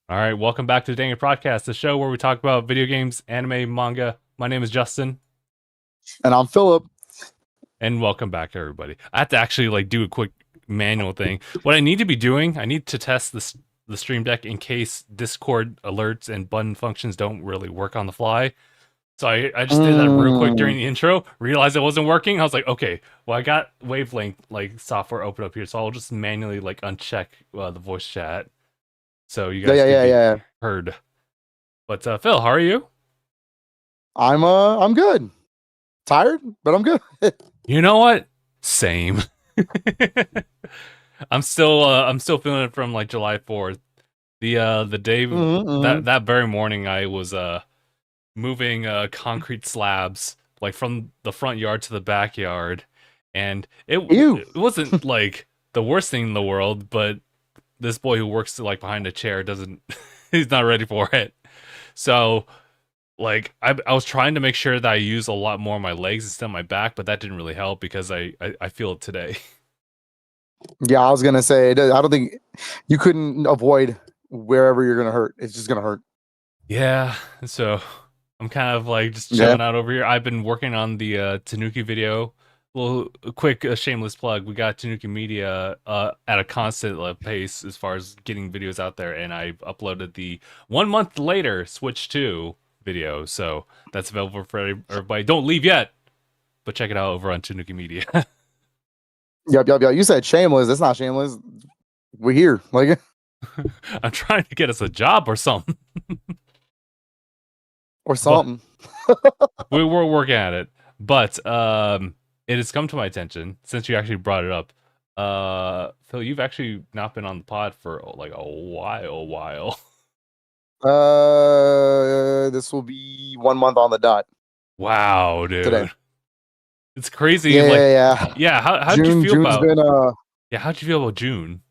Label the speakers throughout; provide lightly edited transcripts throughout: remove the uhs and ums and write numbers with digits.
Speaker 1: All right, welcome back to the DangIT Prodcast, the show where we talk about video games, anime, manga. My name is Justin,
Speaker 2: And I'm Philip.
Speaker 1: and welcome back, everybody. I have to actually do a quick manual thing. What I need to be doing, I need to test the Stream Deck in case Discord alerts and button functions don't really work on the fly. So I just did that real quick during the intro, realized it wasn't working. I was like, okay, well, I got Wavelength software open up here, so I'll just manually uncheck the voice chat so you guys can be heard. But Phil, how are you?
Speaker 2: I'm good. Tired, but I'm good.
Speaker 1: You know what? Same. I'm still feeling it from July 4th. The day that very morning I was moving concrete slabs from the front yard to the backyard, and it wasn't the worst thing in the world, but this boy who works behind a chair doesn't he's not ready for it. So I was trying to make sure that I use a lot more of my legs instead of my back, but that didn't really help because I feel it today.
Speaker 2: Yeah, I was gonna say I don't think you couldn't avoid wherever you're gonna hurt. It's just gonna hurt.
Speaker 1: Yeah, so I'm kind of just chilling out over here. I've been working on the Tanuki video. A quick shameless plug. We got Tanuki Media at a constant pace as far as getting videos out there, and I uploaded the 1 month later Switch 2 video, so that's available for everybody. Don't leave yet, but check it out over on Tanuki Media.
Speaker 2: Yep. You said shameless. That's not shameless. We're here.
Speaker 1: I'm trying to get us a job or something.
Speaker 2: Or something.
Speaker 1: We're working at it, but it has come to my attention since you actually brought it up. Phil, you've actually not been on the pod for a while.
Speaker 2: This will be 1 month on the dot.
Speaker 1: Wow, dude. Today. It's crazy.
Speaker 2: Yeah.
Speaker 1: How'd you feel about? How'd you feel about June?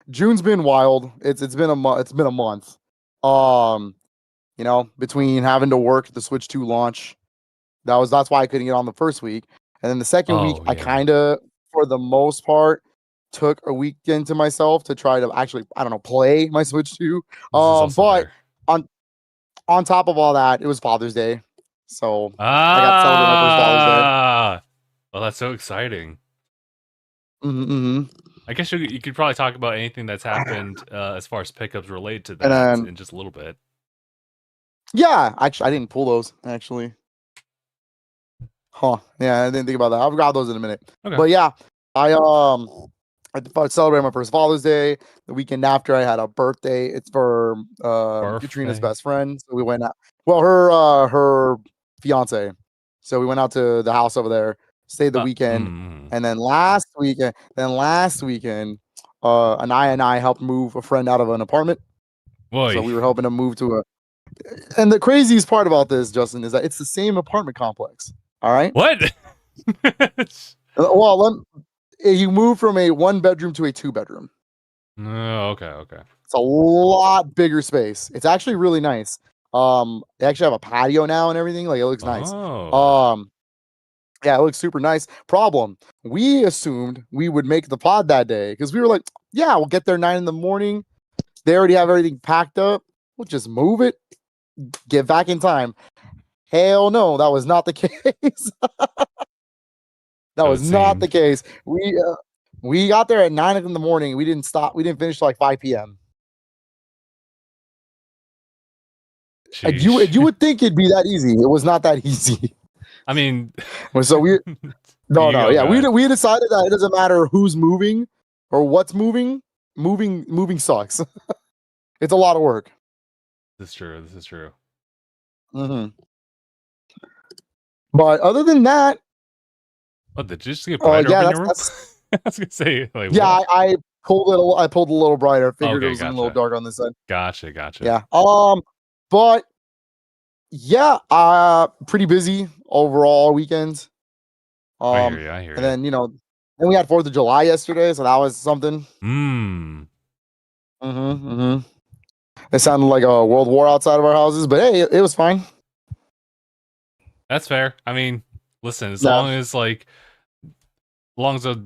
Speaker 2: June's been wild. It's been a month. It's been a month. Between having to work the Switch 2 launch, that's why I couldn't get on the first week, and then the second week I kind of, for the most part, took a weekend to myself to try to actually play my Switch 2. But on top of all that, it was Father's Day. So I got to celebrate my first Father's Day.
Speaker 1: Well, that's so exciting.
Speaker 2: Mm-hmm.
Speaker 1: I guess you could probably talk about anything that's happened as far as pickups related to that in just a little bit.
Speaker 2: Yeah, actually, I didn't pull those, actually. Huh. Yeah, I didn't think about that. I'll grab those in a minute. Okay. But yeah, I celebrated my first Father's Day. The weekend after, I had a birthday. It's for Katrina's best friend. So we went out. Well, her fiance. So we went out to the house over there, stayed the weekend, and then last weekend, Aniyah and I helped move a friend out of an apartment.
Speaker 1: Boy.
Speaker 2: So we were helping him move to and the craziest part about this, Justin, is that it's the same apartment complex. All right.
Speaker 1: What?
Speaker 2: Well, you move from a 1-bedroom to a 2-bedroom.
Speaker 1: Oh, okay.
Speaker 2: It's a lot bigger space. It's actually really nice. They actually have a patio now and everything. It looks nice. Yeah, it looks super nice. Problem: we assumed we would make the pod that day because we were like, yeah, we'll get there 9 a.m. They already have everything packed up. We'll just move it, get back in time. Hell no, that was not the case. That was not the case. We got there at 9 a.m. We didn't stop. We didn't finish till 5 p.m. And you would think it'd be that easy. It was not that easy.
Speaker 1: I mean,
Speaker 2: so we yeah, we decided that it doesn't matter who's moving or what's moving. Moving sucks. It's a lot of work.
Speaker 1: This is true.
Speaker 2: Mm-hmm. But other than that,
Speaker 1: what, did you just get brighter in your room? I was gonna say,
Speaker 2: yeah, I pulled it. I pulled a little brighter. Figured it was a little dark on this side.
Speaker 1: Gotcha.
Speaker 2: Yeah. But yeah, pretty busy overall weekend.
Speaker 1: I hear you.
Speaker 2: And then then we had 4th of July yesterday, so that was something. It sounded like a world war outside of our houses, but hey, it was fine.
Speaker 1: That's fair. I mean, listen, as long as the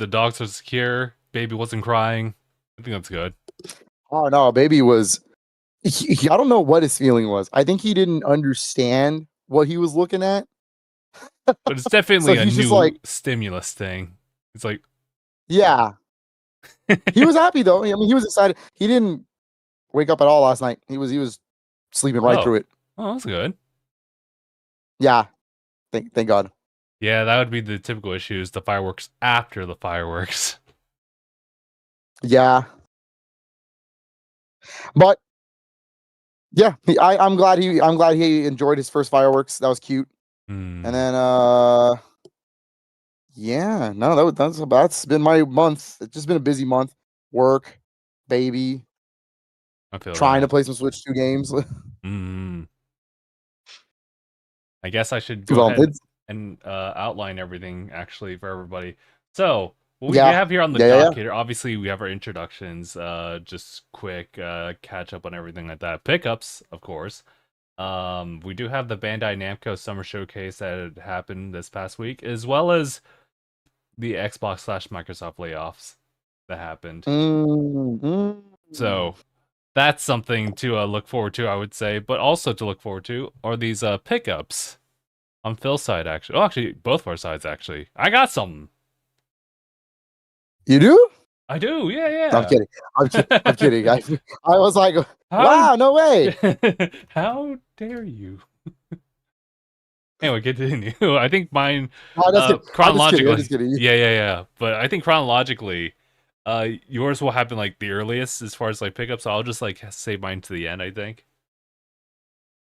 Speaker 1: dogs are secure, baby wasn't crying, I think that's good.
Speaker 2: Oh no, baby was I don't know what his feeling was. I think he didn't understand what he was looking at.
Speaker 1: But it's definitely
Speaker 2: So
Speaker 1: a
Speaker 2: he's just
Speaker 1: new
Speaker 2: like,
Speaker 1: stimulus thing. It's like,
Speaker 2: yeah. He was happy though. I mean, he was excited. He didn't wake up at all last night. He was sleeping right through it.
Speaker 1: Oh, that's good.
Speaker 2: Yeah. Thank God.
Speaker 1: Yeah, that would be the typical issue, is the fireworks after the fireworks.
Speaker 2: Yeah. But yeah, I'm glad he enjoyed his first fireworks. That was cute. And then yeah, no, that's been my month. It's just been a busy month. Work, baby.
Speaker 1: I feel
Speaker 2: trying
Speaker 1: that.
Speaker 2: to play some Switch 2 games.
Speaker 1: I guess I should go ahead and outline everything actually for everybody. So what we have here on the docket, obviously we have our introductions, just quick catch up on everything like that. Pickups, of course. We do have the Bandai Namco Summer Showcase that had happened this past week, as well as the Xbox/Microsoft layoffs that happened. So that's something to look forward to, I would say. But also to look forward to are these pickups on Phil's side, actually. Oh, actually, both of our sides, actually. I got something.
Speaker 2: You do?
Speaker 1: I do, yeah.
Speaker 2: I'm kidding. I'm kidding. I was like, wow, no way.
Speaker 1: How dare you? Anyway, continue. I think mine
Speaker 2: chronologically.
Speaker 1: I'm just kidding. Yeah. But I think chronologically, yours will happen like the earliest as far as like pickups. So I'll just like save mine to the end, I think.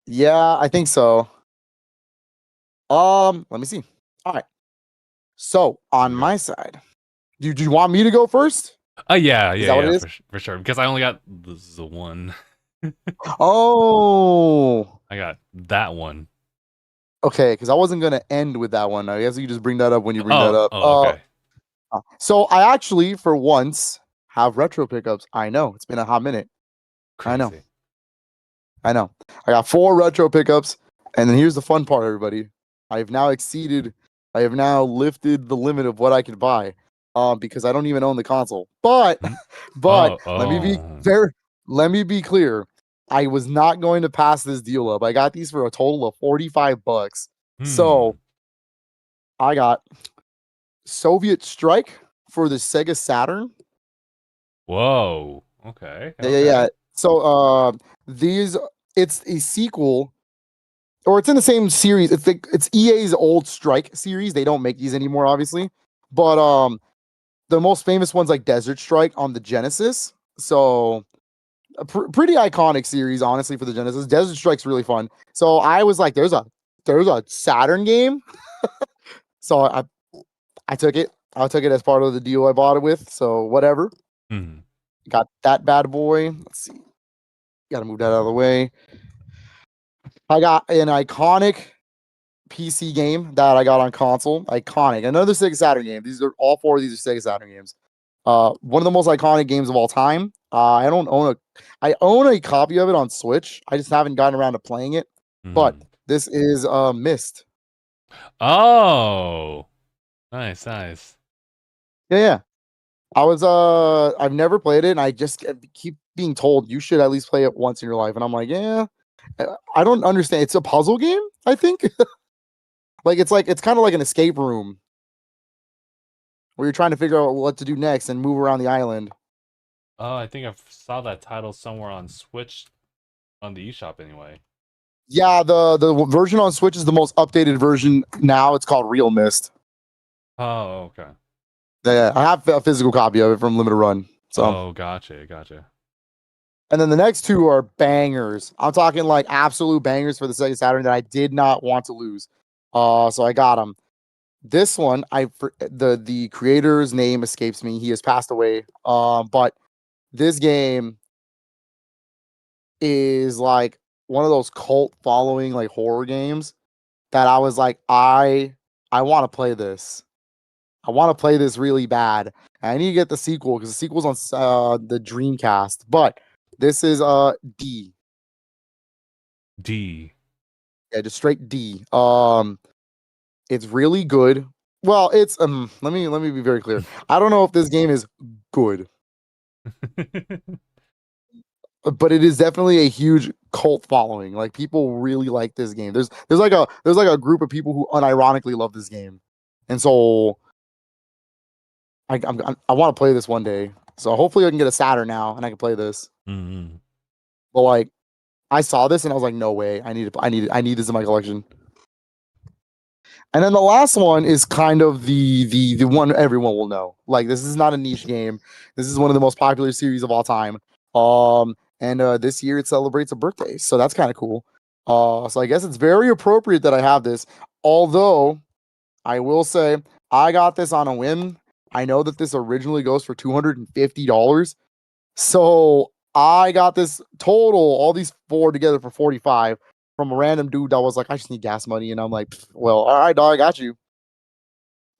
Speaker 2: Yeah, I think so. Let me see. All right. So on my side, do you want me to go first?
Speaker 1: Yeah, for sure. Because I only got the one.
Speaker 2: Oh,
Speaker 1: I got that one.
Speaker 2: Okay, because I wasn't gonna end with that one. I guess you just bring that up when you bring that up.
Speaker 1: Okay.
Speaker 2: So I actually, for once, have retro pickups. I know it's been a hot minute.
Speaker 1: Crazy.
Speaker 2: I know. I got 4 retro pickups, and then here's the fun part, everybody. I have now lifted the limit of what I can buy, because I don't even own the console. But let me be clear. I was not going to pass this deal up. I got these for a total of $45. So I got Soviet Strike for the Sega Saturn.
Speaker 1: Whoa. Okay.
Speaker 2: Yeah. So it's a sequel, or it's in the same series. It's EA's old Strike series. They don't make these anymore, obviously. But the most famous one's like Desert Strike on the Genesis. So a pretty iconic series, honestly, for the Genesis. Desert Strike's really fun. So I was like, there's a Saturn game. So I took it. I took it as part of the deal I bought it with. So whatever. Got that bad boy. Let's see. Got to move that out of the way. I got an iconic PC game that I got on console. Iconic. Another Sega Saturn game. All 4 of these are Sega Saturn games. One of the most iconic games of all time. I own a copy of it on Switch. I just haven't gotten around to playing it. But this is Myst.
Speaker 1: Oh, nice.
Speaker 2: Yeah. I've never played it, and I just keep being told you should at least play it once in your life. And I'm like, yeah. I don't understand. It's a puzzle game, I think. It's kind of like an escape room where you're trying to figure out what to do next and move around the island.
Speaker 1: Oh, I think I saw that title somewhere on Switch, on the eShop anyway.
Speaker 2: Yeah, the version on Switch is the most updated version now. It's called Real Myst.
Speaker 1: Oh, okay.
Speaker 2: Yeah, I have a physical copy of it from Limited Run. So.
Speaker 1: Oh, gotcha.
Speaker 2: And then the next 2 are bangers. I'm talking like absolute bangers for the Sega Saturn that I did not want to lose. So I got them. This one, the creator's name escapes me. He has passed away. But this game is like one of those cult following like horror games that I was like, I want to play this. I want to play this really bad. And I need to get the sequel because the sequel's on the Dreamcast. But this is D. Yeah, just straight D. It's really good. Well, it's let me be very clear. I don't know if this game is good. but it is definitely a huge cult following. Like people really like this game. There's like a group of people who unironically love this game, and so I want to play this one day. So hopefully I can get a Saturn now and I can play this.
Speaker 1: Mm-hmm.
Speaker 2: But like I saw this and I was like, no way, I need this in my collection. And then the last one is kind of the one everyone will know. Like this is not a niche game. This is one of the most popular series of all time. And this year it celebrates a birthday, so that's kind of cool. So I guess it's very appropriate that I have this. Although I will say I got this on a whim. I know that this originally goes for $250, so I got this total, all these four together for 45 from a random dude that was like, I just need gas money, and I'm like, well, all right, dog, I got you.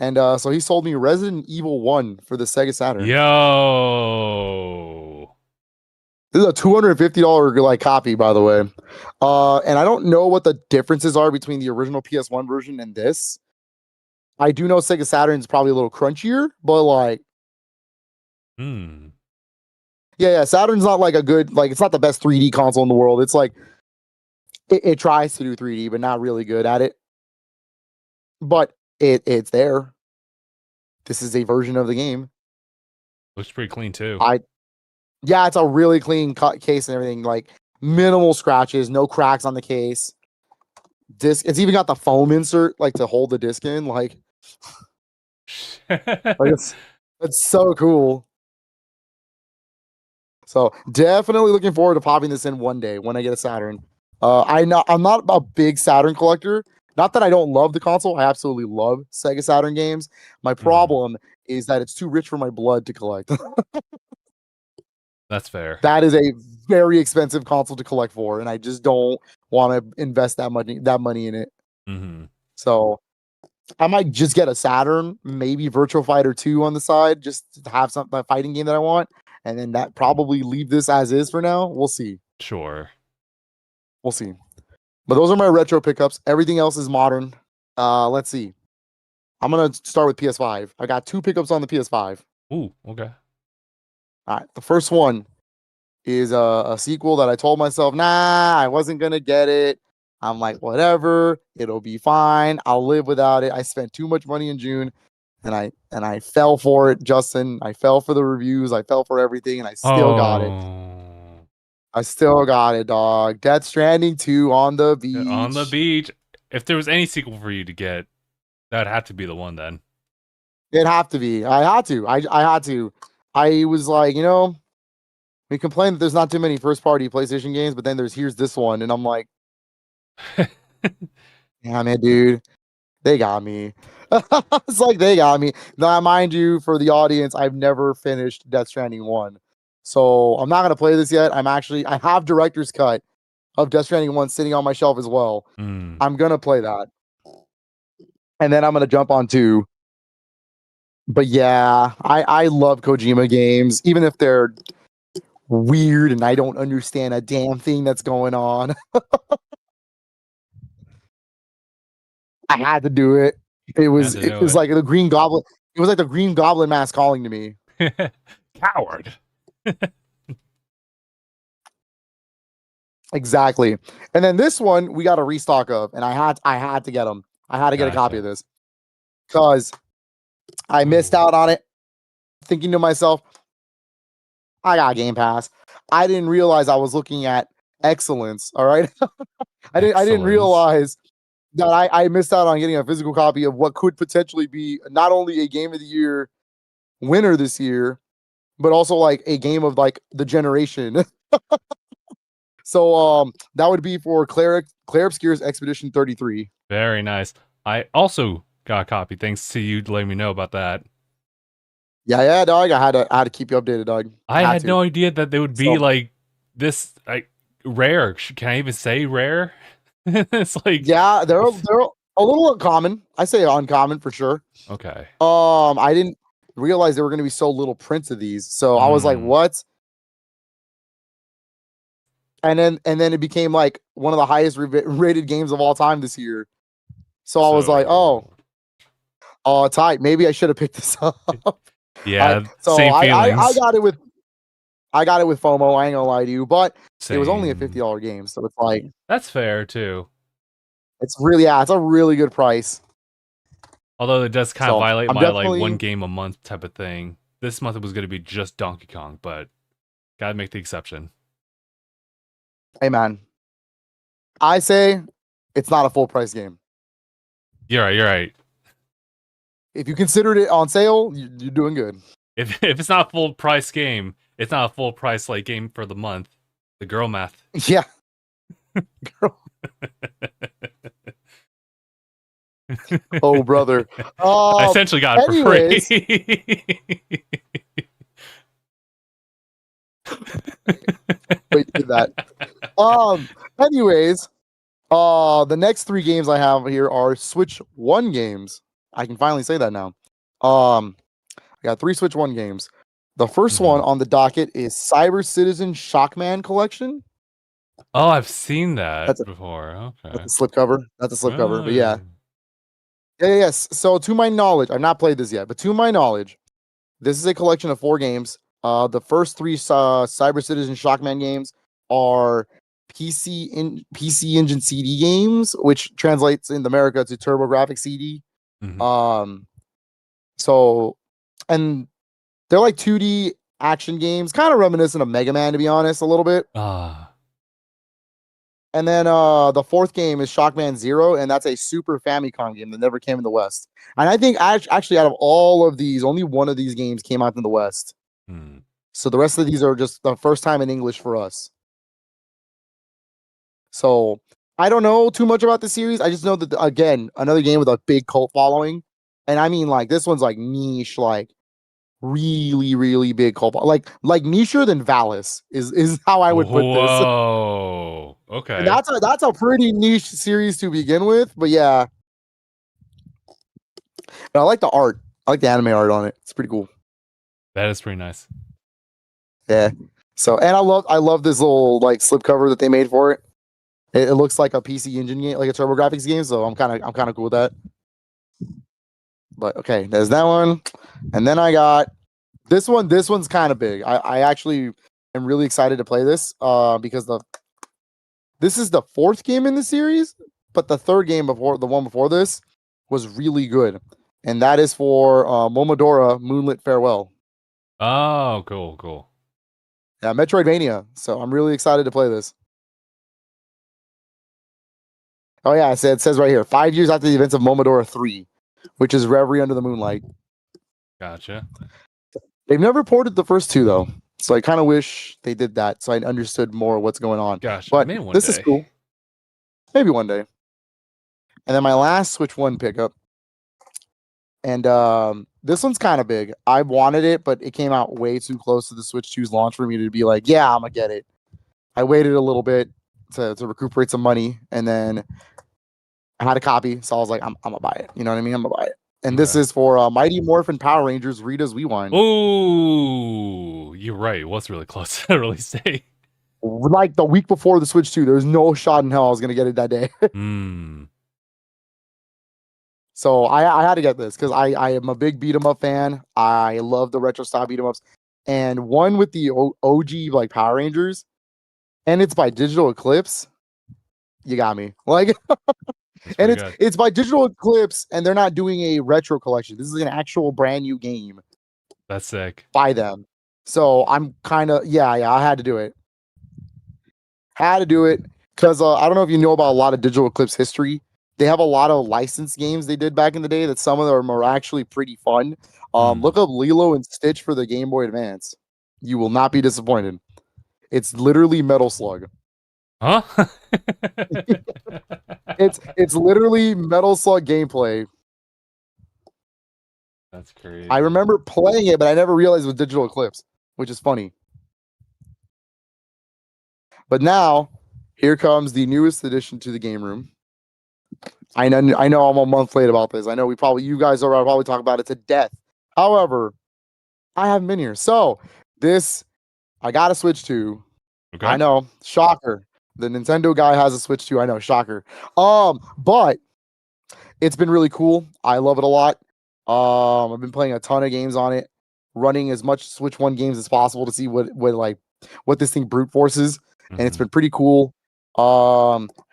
Speaker 2: And so he sold me Resident Evil 1 for the Sega Saturn.
Speaker 1: Yo.
Speaker 2: This is a $250 like copy, by the way. And I don't know what the differences are between the original PS1 version and this. I do know Sega Saturn is probably a little crunchier, but like, yeah, Saturn's not like a good, like it's not the best 3D console in the world. It's like it tries to do 3D, but not really good at it. But it's there. This is a version of the game.
Speaker 1: Looks pretty clean too.
Speaker 2: Yeah, it's a really clean case and everything. Like minimal scratches, no cracks on the case. Disc. It's even got the foam insert like to hold the disc in. Like it's so cool. So definitely looking forward to popping this in one day when I get a Saturn. I'm not a big Saturn collector. Not that I don't love the console. I absolutely love Sega Saturn games. My problem is that it's too rich for my blood to collect.
Speaker 1: That's fair.
Speaker 2: That is a very expensive console to collect for, and I just don't want to invest that money in it. So I might just get a Saturn, maybe Virtua Fighter 2 on the side, just to have a fighting game that I want, and then that probably leave this as is for now. We'll see.
Speaker 1: Sure.
Speaker 2: We'll see. But those are my retro pickups. Everything else is modern. Let's see. I'm gonna start with PS5. I got 2 pickups on the PS5.
Speaker 1: Ooh, okay.
Speaker 2: All right. The first one is a sequel that I told myself, nah, I wasn't gonna get it. I'm like, whatever, it'll be fine. I'll live without it. I spent too much money in June, and I fell for it, Justin. I fell for the reviews. I fell for everything, and I still got it. I still got it, dog. Death Stranding 2 on the beach.
Speaker 1: On the beach. If there was any sequel for you to get, that would have to be the one then.
Speaker 2: It'd have to be. I had to. I had to. I was like, we complain that there's not too many first-party PlayStation games, but then here's this one, and I'm like, yeah, man, dude, they got me. It's like they got me. Now, mind you, for the audience, I've never finished Death Stranding 1, so I'm not gonna play this yet. I have director's cut of Death Stranding 1 sitting on my shelf as well. I'm gonna play that, and then I'm gonna jump on 2. But yeah, I love Kojima games, even if they're weird and I don't understand a damn thing that's going on. I had to do it. It was like the Green Goblin. It was like the Green Goblin mask calling to me.
Speaker 1: Coward.
Speaker 2: Exactly. And then this one we got a restock of, and I had to get them. I had to get a copy of this because I missed out on it. Thinking to myself, I got Game Pass. I didn't realize I was looking at excellence. All right. I didn't realize that I missed out on getting a physical copy of what could potentially be not only a Game of the Year winner this year, but also like a game of like the generation. So that would be for Claire Obscure's Expedition 33.
Speaker 1: Very nice. I also got a copy thanks to you letting me know about that.
Speaker 2: Yeah, dog. I had to keep you updated, dog.
Speaker 1: I had no idea that they would be like this, like rare. Can I even say rare? It's like,
Speaker 2: yeah, they're a little uncommon. I say uncommon for sure.
Speaker 1: Okay.
Speaker 2: I didn't realize there were going to be so little prints of these, so I was like, what? And then it became like one of the highest rated games of all time this year. So I was like, oh, tight. Maybe I should have picked this up.
Speaker 1: Yeah.
Speaker 2: So
Speaker 1: same feelings.
Speaker 2: I got it with I got it with FOMO. I ain't gonna lie to you, but
Speaker 1: Same.
Speaker 2: it was only a $50 game, so it's like
Speaker 1: that's fair too.
Speaker 2: It's a really good price.
Speaker 1: Although it does kind of violate my like 1 game a month type of thing. This month it was going to be just Donkey Kong, but gotta make the exception.
Speaker 2: Hey man, I say it's not a full price game.
Speaker 1: You're right.
Speaker 2: If you considered it on sale, you're doing good.
Speaker 1: If it's not a full price game, it's not a full price like game for the month. The girl math.
Speaker 2: Yeah. Girl. Oh brother.
Speaker 1: I essentially got it for free.
Speaker 2: Wait, did that. Anyways, the next 3 games I have here are Switch 1 games. I can finally say that now. I got 3 Switch 1 games. The first one on the docket is Cyber Citizen Shockman Collection.
Speaker 1: Oh, I've seen that before. Okay.
Speaker 2: That's a slipcover. But yeah. Yes. So to my knowledge, I've not played this yet, but to my knowledge, this is a collection of 4 games. The first 3 Cyber Citizen Shockman games are PC Engine CD games, which translates in America to TurboGrafx CD. So, and they're like 2D action games, kind of reminiscent of Mega Man, to be honest, a little bit. And then the 4th game is Shockman Zero, and that's a Super Famicom game that never came in the West. And I think actually out of all of these, only one of these games came out in the West. So the rest of these are just the first time in English for us. So I don't know too much about the series. I just know that, again, another game with a big cult following. And I mean, like, this one's like niche, like really, really big cult, like nicher than Valis is how I would put this.
Speaker 1: Whoa, okay.
Speaker 2: And that's a pretty niche series to begin with, but yeah. But I like the art. I like the anime art on it. It's pretty cool.
Speaker 1: That is pretty nice.
Speaker 2: Yeah. So, and I love this little like slipcover that they made for it. It looks like a PC Engine game, like a TurboGrafx game. So I'm kind of cool with that. But okay, there's that one, and then I got this one. This one's kind of big. I actually am really excited to play this because this is the 4th game in the series, but the 3rd game before the one before this was really good, and that is for Momodora Moonlit Farewell.
Speaker 1: Oh, cool.
Speaker 2: Yeah, Metroidvania. So I'm really excited to play this. Oh yeah, it says right here, 5 years after the events of Momodora 3, which is Reverie Under the Moonlight.
Speaker 1: Gotcha.
Speaker 2: They've never ported the first 2 though, so I kind of wish they did that so I understood more what's going on.
Speaker 1: Gosh,
Speaker 2: but
Speaker 1: maybe one
Speaker 2: this
Speaker 1: day.
Speaker 2: Is cool. Maybe one day. And then my last Switch 1 pickup, and this one's kind of big. I wanted it, but it came out way too close to the Switch 2's launch for me to be like, yeah, I'm gonna get it. I waited a little bit to recuperate some money, and then I had a copy, so I was like, I'm gonna buy it. You know what I mean? I'm gonna buy it. And this is for Mighty Morphin Power Rangers Rita's Rewind.
Speaker 1: Ooh, you're right. What's really close to release date?
Speaker 2: Like the week before the Switch 2, there's no shot in hell I was gonna get it that day. So I had to get this because I am a big beat 'em up fan. I love the retro style beat 'em ups, and one with the OG like Power Rangers, and it's by Digital Eclipse. You got me. Like, and it's by Digital Eclipse, and they're not doing a retro collection. This is an actual brand new game.
Speaker 1: That's sick.
Speaker 2: By them. So I'm kind of I had to do it. Had to do it because I don't know if you know about a lot of Digital Eclipse history. They have a lot of licensed games they did back in the day that some of them are actually pretty fun. Look up Lilo and Stitch for the Game Boy Advance. You will not be disappointed. It's literally Metal Slug.
Speaker 1: Huh?
Speaker 2: It's literally Metal Slug gameplay.
Speaker 1: That's crazy.
Speaker 2: I remember playing it, but I never realized it was Digital Eclipse, which is funny. But now, here comes the newest addition to the game room. I know I'm a month late about this. I know you guys are probably talking about it to death. However, I haven't been here. So I got a Switch 2. Okay. I know, shocker. The Nintendo guy has a Switch 2. I know, shocker. But it's been really cool. I love it a lot. I've been playing a ton of games on it. running as much Switch 1 games as possible to see what this thing brute forces, and it's been pretty cool.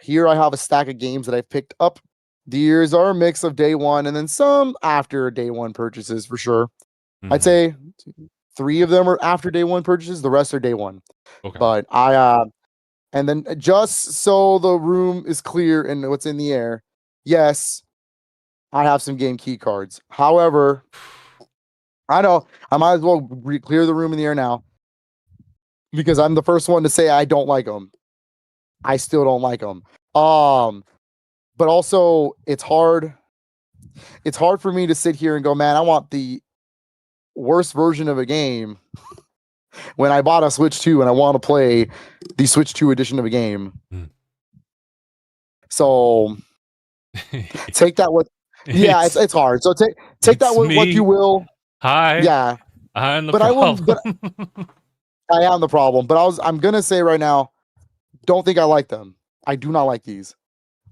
Speaker 2: Here I have a stack of games that I've picked up. These are a mix of day one and then some after day one purchases for sure. I'd say 3 of them are after day one purchases. The rest are day one.
Speaker 1: Okay.
Speaker 2: But and then just so the room is clear and what's in the air, yes, I have some game key cards. However, I know I might as well clear the room in the air now because I'm the first one to say I don't like them. I still don't like them. But also it's hard. It's hard for me to sit here and go, man, I want the worst version of a game when I bought a Switch 2 and I want to play the Switch 2 edition of a game. So take that with it's hard. So take that with what you will.
Speaker 1: Hi.
Speaker 2: Yeah.
Speaker 1: I'm the problem.
Speaker 2: I am the problem. But I'm gonna say right now, don't think I like them. I do not like these.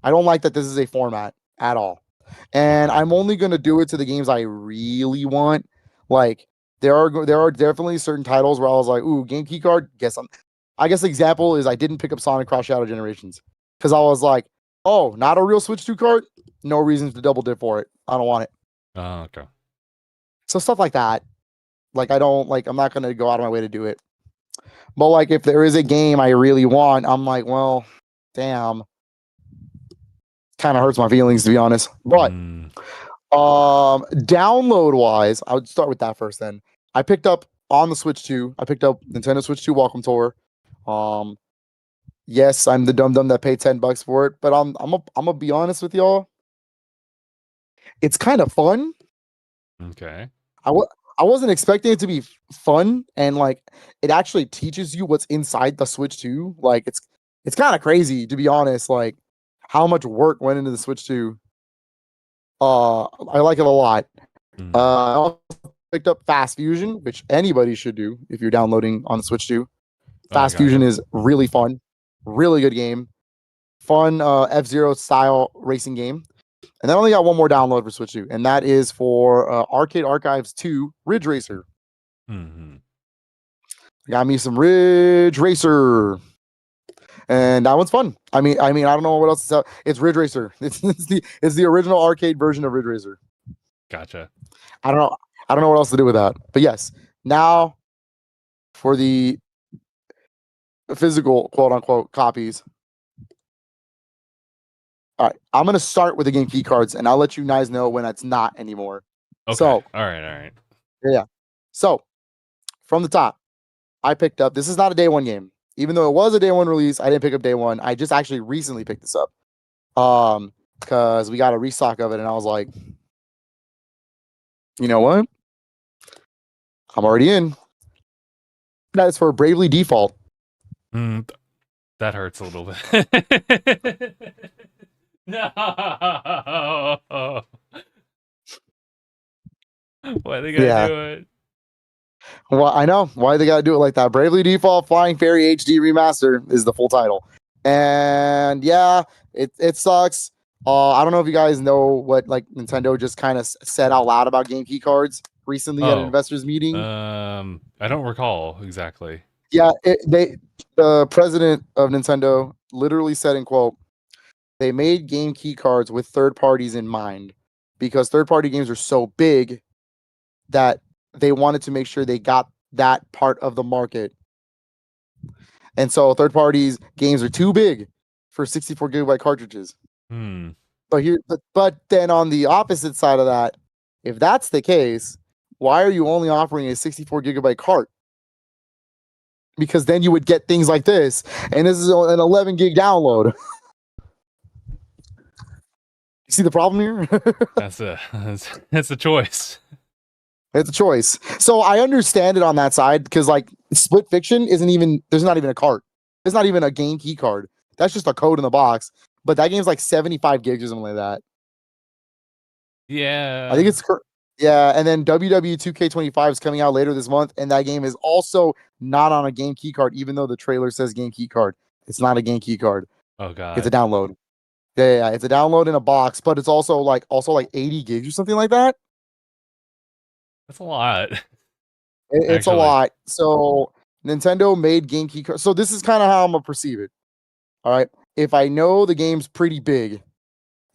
Speaker 2: I don't like that this is a format at all. And I'm only gonna do it to the games I really want. Like there are definitely certain titles where I was like, ooh, game key card. I guess the example is I didn't pick up Sonic Cross Shadow Generations because I was like, oh, not a real Switch 2 card. No reasons to double dip for it. I don't want it.
Speaker 1: Oh, okay.
Speaker 2: So stuff like that. Like I'm not gonna go out of my way to do it. But like if there is a game I really want, I'm like, well, damn. Kind of hurts my feelings to be honest. But download wise, I would start with that first then. I picked up on the Switch 2. I picked up Nintendo Switch 2 Welcome Tour. Yes, I'm the dum-dum that paid $10 for it, but I'm gonna be honest with y'all. It's kind of fun.
Speaker 1: Okay.
Speaker 2: I wasn't expecting it to be fun, and like it actually teaches you what's inside the Switch 2. Like it's kind of crazy to be honest, like how much work went into the Switch 2. I like it a lot. I also picked up Fast Fusion, which anybody should do if you're downloading on the Switch 2. Fast Fusion is really fun, really good game, fun F-Zero style racing game. And then I only got one more download for Switch 2, and that is for Arcade Archives 2 Ridge Racer. Got me some Ridge Racer, and that one's fun. I mean, I don't know what else to say. It's Ridge Racer. It's the original arcade version of Ridge Racer.
Speaker 1: Gotcha.
Speaker 2: I don't know what else to do with that. But yes, now for the physical quote unquote copies. All right, I'm gonna start with the game key cards, and I'll let you guys know when it's not anymore.
Speaker 1: Okay.
Speaker 2: So,
Speaker 1: all right.
Speaker 2: Yeah. So, from the top, I picked up. This is not a day one game, even though it was a day one release. I didn't pick up day one. I just actually recently picked this up, because we got a restock of it, and I was like, you know what? I'm already in. That is for Bravely Default.
Speaker 1: That hurts a little bit. No. Why they gotta do it?
Speaker 2: Well, I know why they gotta do it like that. Bravely Default Flying Fairy HD Remaster is the full title, and yeah, it sucks. I don't know if you guys know what like Nintendo just kind of said out loud about game key cards recently at an investors meeting.
Speaker 1: I don't recall exactly.
Speaker 2: Yeah, the president of Nintendo literally said in quote, they made game key cards with third parties in mind because third party games are so big that they wanted to make sure they got that part of the market. And so third parties games are too big for 64 gigabyte cartridges. But then on the opposite side of that, if that's the case, why are you only offering a 64 gigabyte cart? Because then you would get things like this, and this is an 11 gig download. You see the problem here?
Speaker 1: That's a choice.
Speaker 2: It's a choice. So I understand it on that side because like Split Fiction there's not even a cart. There's not even a game key card. That's just a code in the box. But that game's like 75 gigs or something like that.
Speaker 1: Yeah.
Speaker 2: I think it's and then WWE 2K25 is coming out later this month, and that game is also not on a game key card, even though the trailer says game key card. It's not a game key card.
Speaker 1: Oh god.
Speaker 2: It's a download. Yeah, it's a download in a box, but it's also like 80 gigs or something like that.
Speaker 1: That's a lot.
Speaker 2: It's a lot. So Nintendo made game key cards. So this is kind of how I'm gonna perceive it. All right. If I know the game's pretty big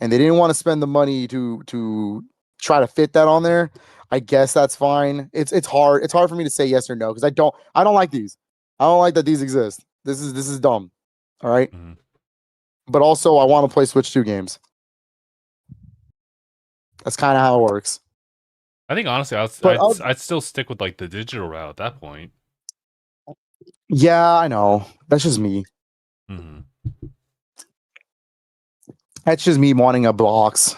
Speaker 2: and they didn't want to spend the money to try to fit that on there, I guess that's fine. It's hard. It's hard for me to say yes or no because I don't like these. I don't like that these exist. This is dumb. All right.
Speaker 1: Mm-hmm.
Speaker 2: But also I want to play Switch 2 games. That's kind of how it works.
Speaker 1: I think honestly, I'd still stick with like the digital route at that point.
Speaker 2: Yeah, I know. That's just me.
Speaker 1: Mm-hmm.
Speaker 2: That's just me wanting a box.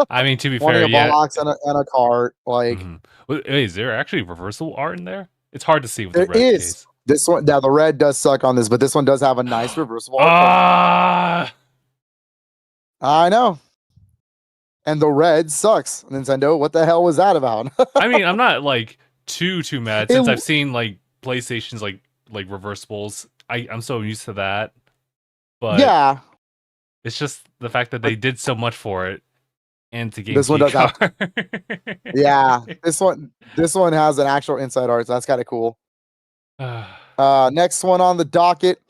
Speaker 1: I mean, to be
Speaker 2: wanting
Speaker 1: fair,
Speaker 2: a box and a cart. Like,
Speaker 1: wait, is there actually reversible art in there? It's hard to see with
Speaker 2: there
Speaker 1: the red
Speaker 2: is.
Speaker 1: case.
Speaker 2: This one, now the red does suck on this, but this one does have a nice reversible art. I know. And the red sucks. Nintendo, what the hell was that about?
Speaker 1: I mean, I'm not like too mad since I've seen like PlayStation's like reversibles. I'm so used to that. But
Speaker 2: yeah,
Speaker 1: it's just the fact that they did so much for it, and to game
Speaker 2: this one does
Speaker 1: card.
Speaker 2: Yeah, this one has an actual inside art, so that's kind of cool. Next one on the docket.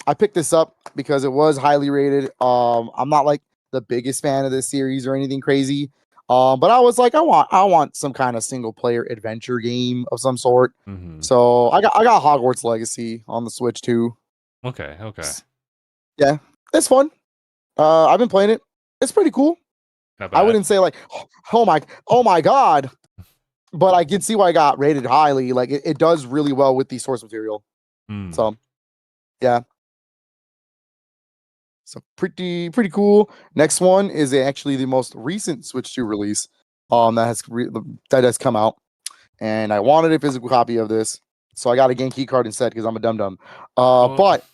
Speaker 2: I picked this up because it was highly rated. I'm not like the biggest fan of this series or anything crazy. But I was like, I want some kind of single player adventure game of some sort.
Speaker 1: Mm-hmm.
Speaker 2: So I got Hogwarts Legacy on the Switch too.
Speaker 1: Okay.
Speaker 2: Yeah, it's fun. I've been playing it. It's pretty cool. I wouldn't say like, oh my god, but I can see why it got rated highly. Like it does really well with the source material. So yeah. So pretty cool. Next one is actually the most recent Switch 2 release that has come out, and I wanted a physical copy of this, so I got a game key card instead because I'm a dum-dum. But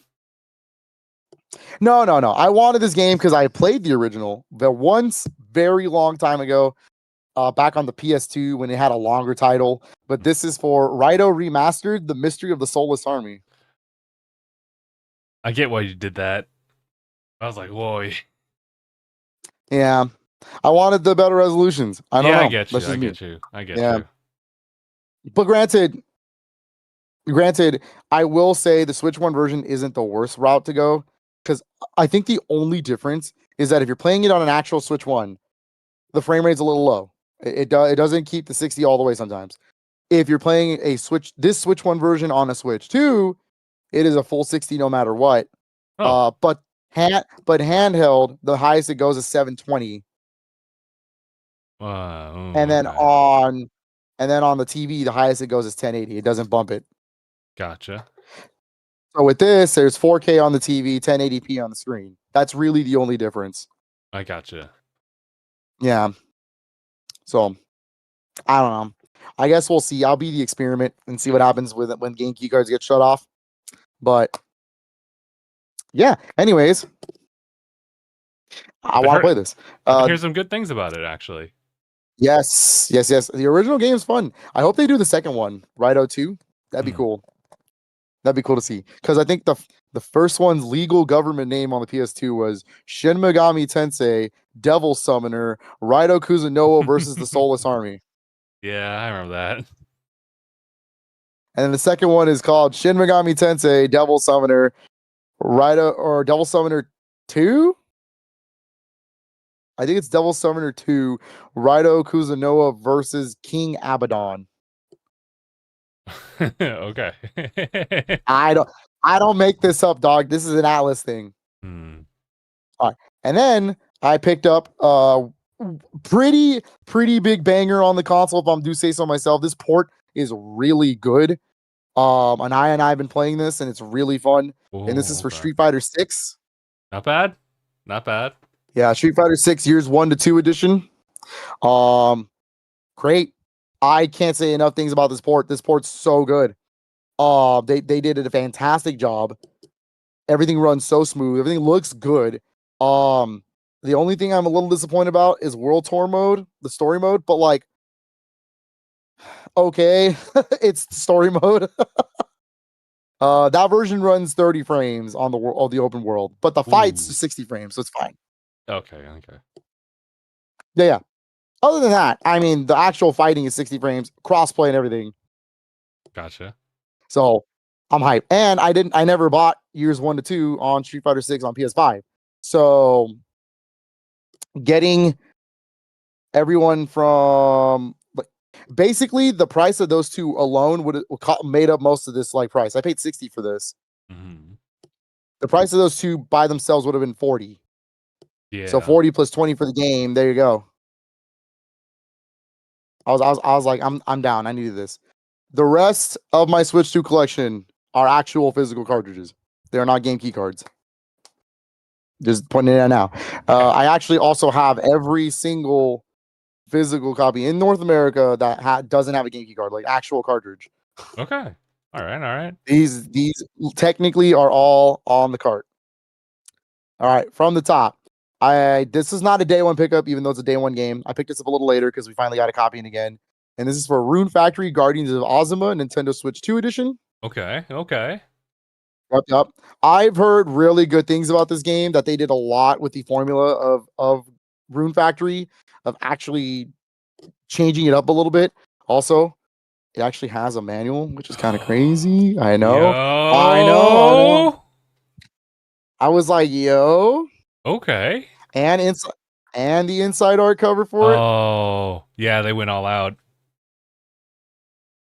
Speaker 2: no, I wanted this game because I played the original once very long time ago, back on the PS2 when it had a longer title. But this is for Raito Remastered: The Mystery of the Soulless Army.
Speaker 1: I get why you did that. I was like, whoa.
Speaker 2: Yeah, I wanted the better resolutions. I don't know.
Speaker 1: I get you.
Speaker 2: But granted, I will say the Switch 1 version isn't the worst route to go, because I think the only difference is that if you're playing it on an actual Switch 1, the frame rate's a little low. It doesn't keep the 60 all the way sometimes. If you're playing this Switch 1 version on a Switch 2, it is a full 60 no matter what. But handheld, the highest it goes is 720. And then on the TV, the highest it goes is 1080. It doesn't bump it.
Speaker 1: Gotcha.
Speaker 2: So with this, there's 4K on the TV, 1080p on the screen. That's really the only difference.
Speaker 1: I gotcha.
Speaker 2: Yeah. So I don't know. I guess we'll see. I'll be the experiment and see what happens with it when game key cards get shut off. But yeah. Anyways, I want to play this.
Speaker 1: Here's some good things about it, actually.
Speaker 2: Yes. The original game's fun. I hope they do the second one, Raito 2. That'd be cool. That'd be cool to see. Because I think the first one's legal government name on the PS2 was Shin Megami Tensei Devil Summoner Raito Kuzunoa versus the Soulless Army.
Speaker 1: Yeah, I remember that.
Speaker 2: And then the second one is called Shin Megami Tensei Devil Summoner Raito, or Devil Summoner 2? I think it's Devil Summoner 2 Raito Kuzunoa versus King Abaddon.
Speaker 1: Okay.
Speaker 2: I don't make this up, dog. This is an Atlas thing. All right. And then I picked up pretty big banger on the console, if I do say so myself. This port is really good. Aniyah and I have been playing this, and it's really fun. And this is for Street Fighter 6.
Speaker 1: Not bad.
Speaker 2: Yeah, Street Fighter 6 Years 1 to 2 edition. Great. I can't say enough things about this port. This port's so good. They did a fantastic job. Everything runs so smooth. Everything looks good. The only thing I'm a little disappointed about is World Tour mode, the story mode, but like, okay, it's story mode. That version runs 30 frames on the open world, but the fight's 60 frames, so it's fine.
Speaker 1: Okay.
Speaker 2: Yeah. Other than that, I mean, the actual fighting is 60 frames, crossplay and everything.
Speaker 1: Gotcha.
Speaker 2: So I'm hyped. And I never bought years 1 to 2 on Street Fighter 6 on PS5. So getting everyone from basically the price of those two alone would made up most of this like price. I paid 60 for this.
Speaker 1: Mm-hmm.
Speaker 2: The price of those two by themselves would have been 40.
Speaker 1: Yeah.
Speaker 2: So 40 plus 20 for the game. There you go. I was like, I'm down. I needed this. The rest of my Switch 2 collection are actual physical cartridges. They are not game key cards. Just pointing it out now. I actually also have every single physical copy in North America that doesn't have a game key card, like actual cartridge.
Speaker 1: Okay. All right.
Speaker 2: These technically are all on the cart. All right, from the top. This is not a day one pickup, even though it's a day one game. I picked this up a little later because we finally got a copy in again. And this is for Rune Factory Guardians of Ozma Nintendo Switch 2 edition.
Speaker 1: Okay.
Speaker 2: Yep. I've heard really good things about this game, that they did a lot with the formula of Rune Factory, of actually changing it up a little bit. Also, it actually has a manual, which is kind of crazy. I know. I was like, yo.
Speaker 1: Okay.
Speaker 2: And the inside art cover for it.
Speaker 1: Oh, yeah, they went all out.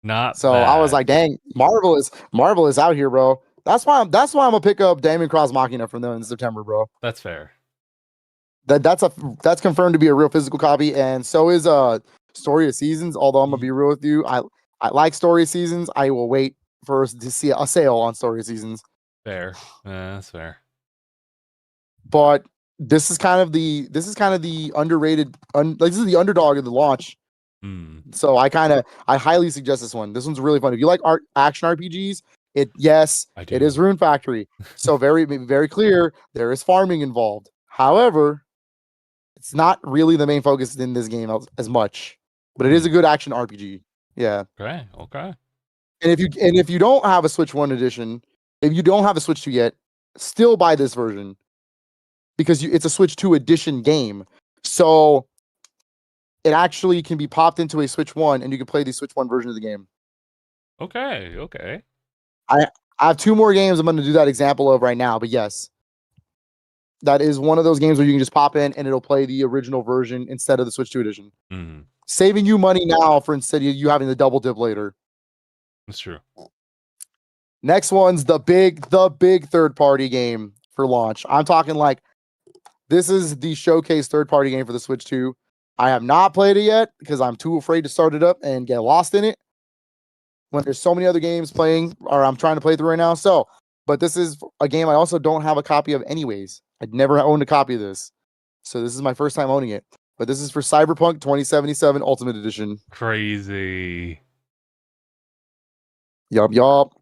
Speaker 1: Not
Speaker 2: so bad. I was like, dang, Marvel is out here, bro. That's why I'm gonna pick up Damon Cross Machina from them in September, bro.
Speaker 1: That's fair.
Speaker 2: That's confirmed to be a real physical copy, and so is Story of Seasons. Although I'm gonna be real with you, I like Story of Seasons. I will wait to see a sale on Story of Seasons.
Speaker 1: Fair, that's fair.
Speaker 2: But this is kind of the underrated. This is the underdog of the launch. So I highly suggest this one. This one's really fun. If you like action RPGs, it is Rune Factory. So very, very clear, there is farming involved. However, it's not really the main focus in this game as much, but it is a good action RPG. Yeah.
Speaker 1: Okay.
Speaker 2: And if you don't have a Switch 1 edition, if you don't have a Switch 2 yet, still buy this version, because it's a Switch 2 edition game. So it actually can be popped into a Switch 1 and you can play the Switch 1 version of the game.
Speaker 1: Okay.
Speaker 2: I have 2 more games I'm going to do that example of right now, but yes. That is one of those games where you can just pop in and it'll play the original version instead of the Switch 2 edition. Saving you money now for instead of you having the double dip later.
Speaker 1: That's true.
Speaker 2: Next one's the big third-party game for launch. I'm talking like, this is the showcase third-party game for the Switch 2. I have not played it yet because I'm too afraid to start it up and get lost in it when there's so many other games playing, or I'm trying to play through right now. So, but this is a game I also don't have a copy of anyways. I'd never owned a copy of this. So this is my first time owning it. But this is for Cyberpunk 2077 Ultimate Edition.
Speaker 1: Crazy.
Speaker 2: Yup.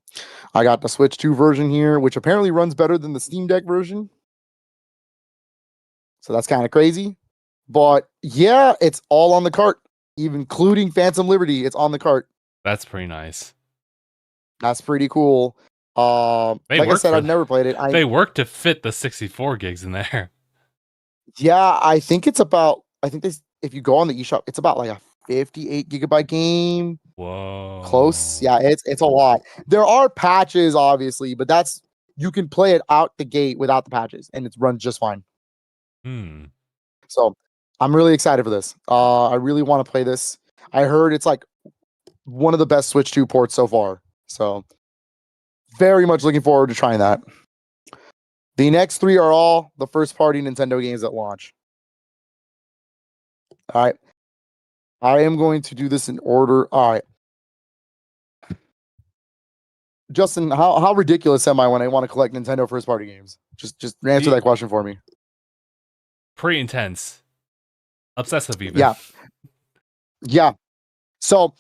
Speaker 2: I got the Switch 2 version here, which apparently runs better than the Steam Deck version. So that's kind of crazy. But yeah, it's all on the cart, even including Phantom Liberty. It's on the cart.
Speaker 1: That's pretty nice.
Speaker 2: That's pretty cool. Like I said, I've never played it.
Speaker 1: They work to fit the 64 gigs in there.
Speaker 2: Yeah, I think if you go on the eShop, it's about like a 58 gigabyte game.
Speaker 1: Whoa.
Speaker 2: Close. Yeah, it's a lot. There are patches, obviously, but you can play it out the gate without the patches, and it runs just fine. So I'm really excited for this. I really want to play this. I heard it's like one of the best Switch 2 ports so far. So very much looking forward to trying that. The next 3 are all the first-party Nintendo games at launch. All right. I am going to do this in order. All right. Justin, how ridiculous am I when I want to collect Nintendo first-party games? Just answer that question for me.
Speaker 1: Pretty intense. Obsessive even.
Speaker 2: Yeah. So,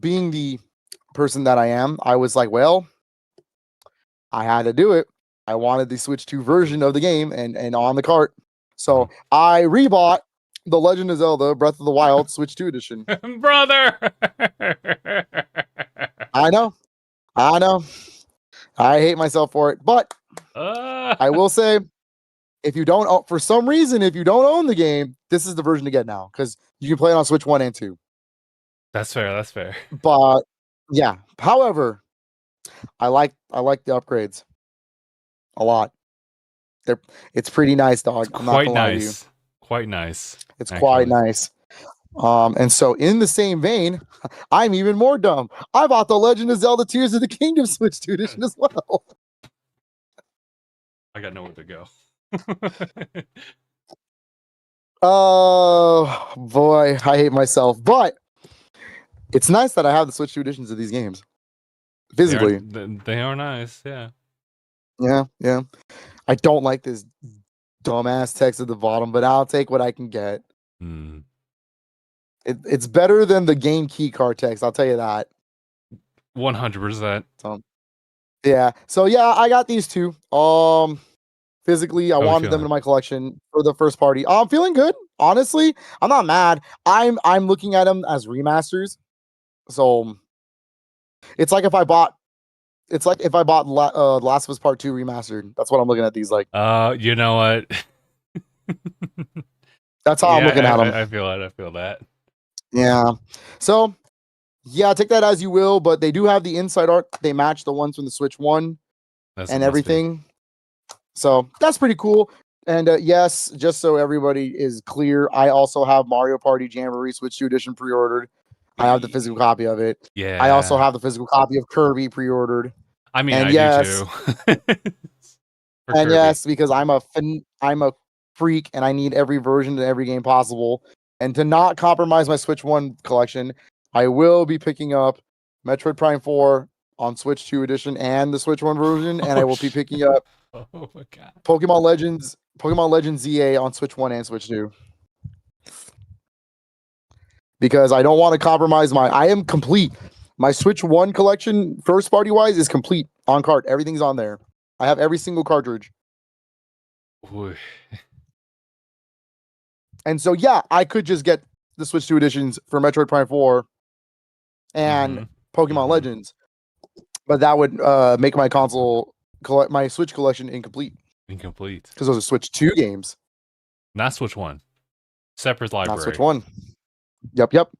Speaker 2: being the person that I am, I was like, well, I had to do it. I wanted the Switch 2 version of the game and on the cart. So I rebought The Legend of Zelda Breath of the Wild Switch 2 edition.
Speaker 1: Brother!
Speaker 2: I know. I hate myself for it. But I will say, if you don't own the game, this is the version to get now, because you can play it on Switch 1 and 2.
Speaker 1: That's fair.
Speaker 2: But Yeah. However, I like the upgrades a lot. It's pretty nice, dog. I'm not gonna lie to you.
Speaker 1: Quite nice.
Speaker 2: It's quite nice. And so in the same vein, I'm even more dumb. I bought the Legend of Zelda Tears of the Kingdom Switch 2 edition as well.
Speaker 1: I got nowhere to go.
Speaker 2: Oh boy, I hate myself. But it's nice that I have the Switch 2 editions of these games. Physically.
Speaker 1: They are nice, yeah.
Speaker 2: Yeah. I don't like this dumbass text at the bottom, but I'll take what I can get. It's better than the game key card text, I'll tell you that.
Speaker 1: 100%.
Speaker 2: Yeah. So yeah, I got these two. Physically, I wanted them in my collection for the first party. I'm feeling good. Honestly, I'm not mad. I'm looking at them as remasters. So it's like if I bought Last of Us Part 2 remastered. That's what I'm looking at these like.
Speaker 1: You know what?
Speaker 2: That's how I'm looking at them.
Speaker 1: I feel that.
Speaker 2: Yeah. So yeah, take that as you will, but they do have the inside art. They match the ones from the Switch 1 and everything. So that's pretty cool. And yes, just so everybody is clear, I also have Mario Party Jamboree Switch 2 edition pre-ordered. I have the physical copy of it.
Speaker 1: Yeah.
Speaker 2: I also have the physical copy of Kirby pre-ordered.
Speaker 1: I mean, I do too.
Speaker 2: And yes, because I'm a freak and I need every version to every game possible. And to not compromise my Switch 1 collection, I will be picking up Metroid Prime 4 on Switch 2 edition and the Switch 1 version, and I will be picking up Pokemon Legends ZA on Switch 1 and Switch 2. Because I don't want to compromise I am complete. My Switch 1 collection, first party wise, is complete on cart. Everything's on there. I have every single cartridge. And so, yeah, I could just get the Switch 2 editions for Metroid Prime 4 and Pokemon Legends, but that would make my my Switch collection incomplete. Because those are Switch 2 games.
Speaker 1: Not Switch 1. Separate library.
Speaker 2: Not Switch 1. Yep.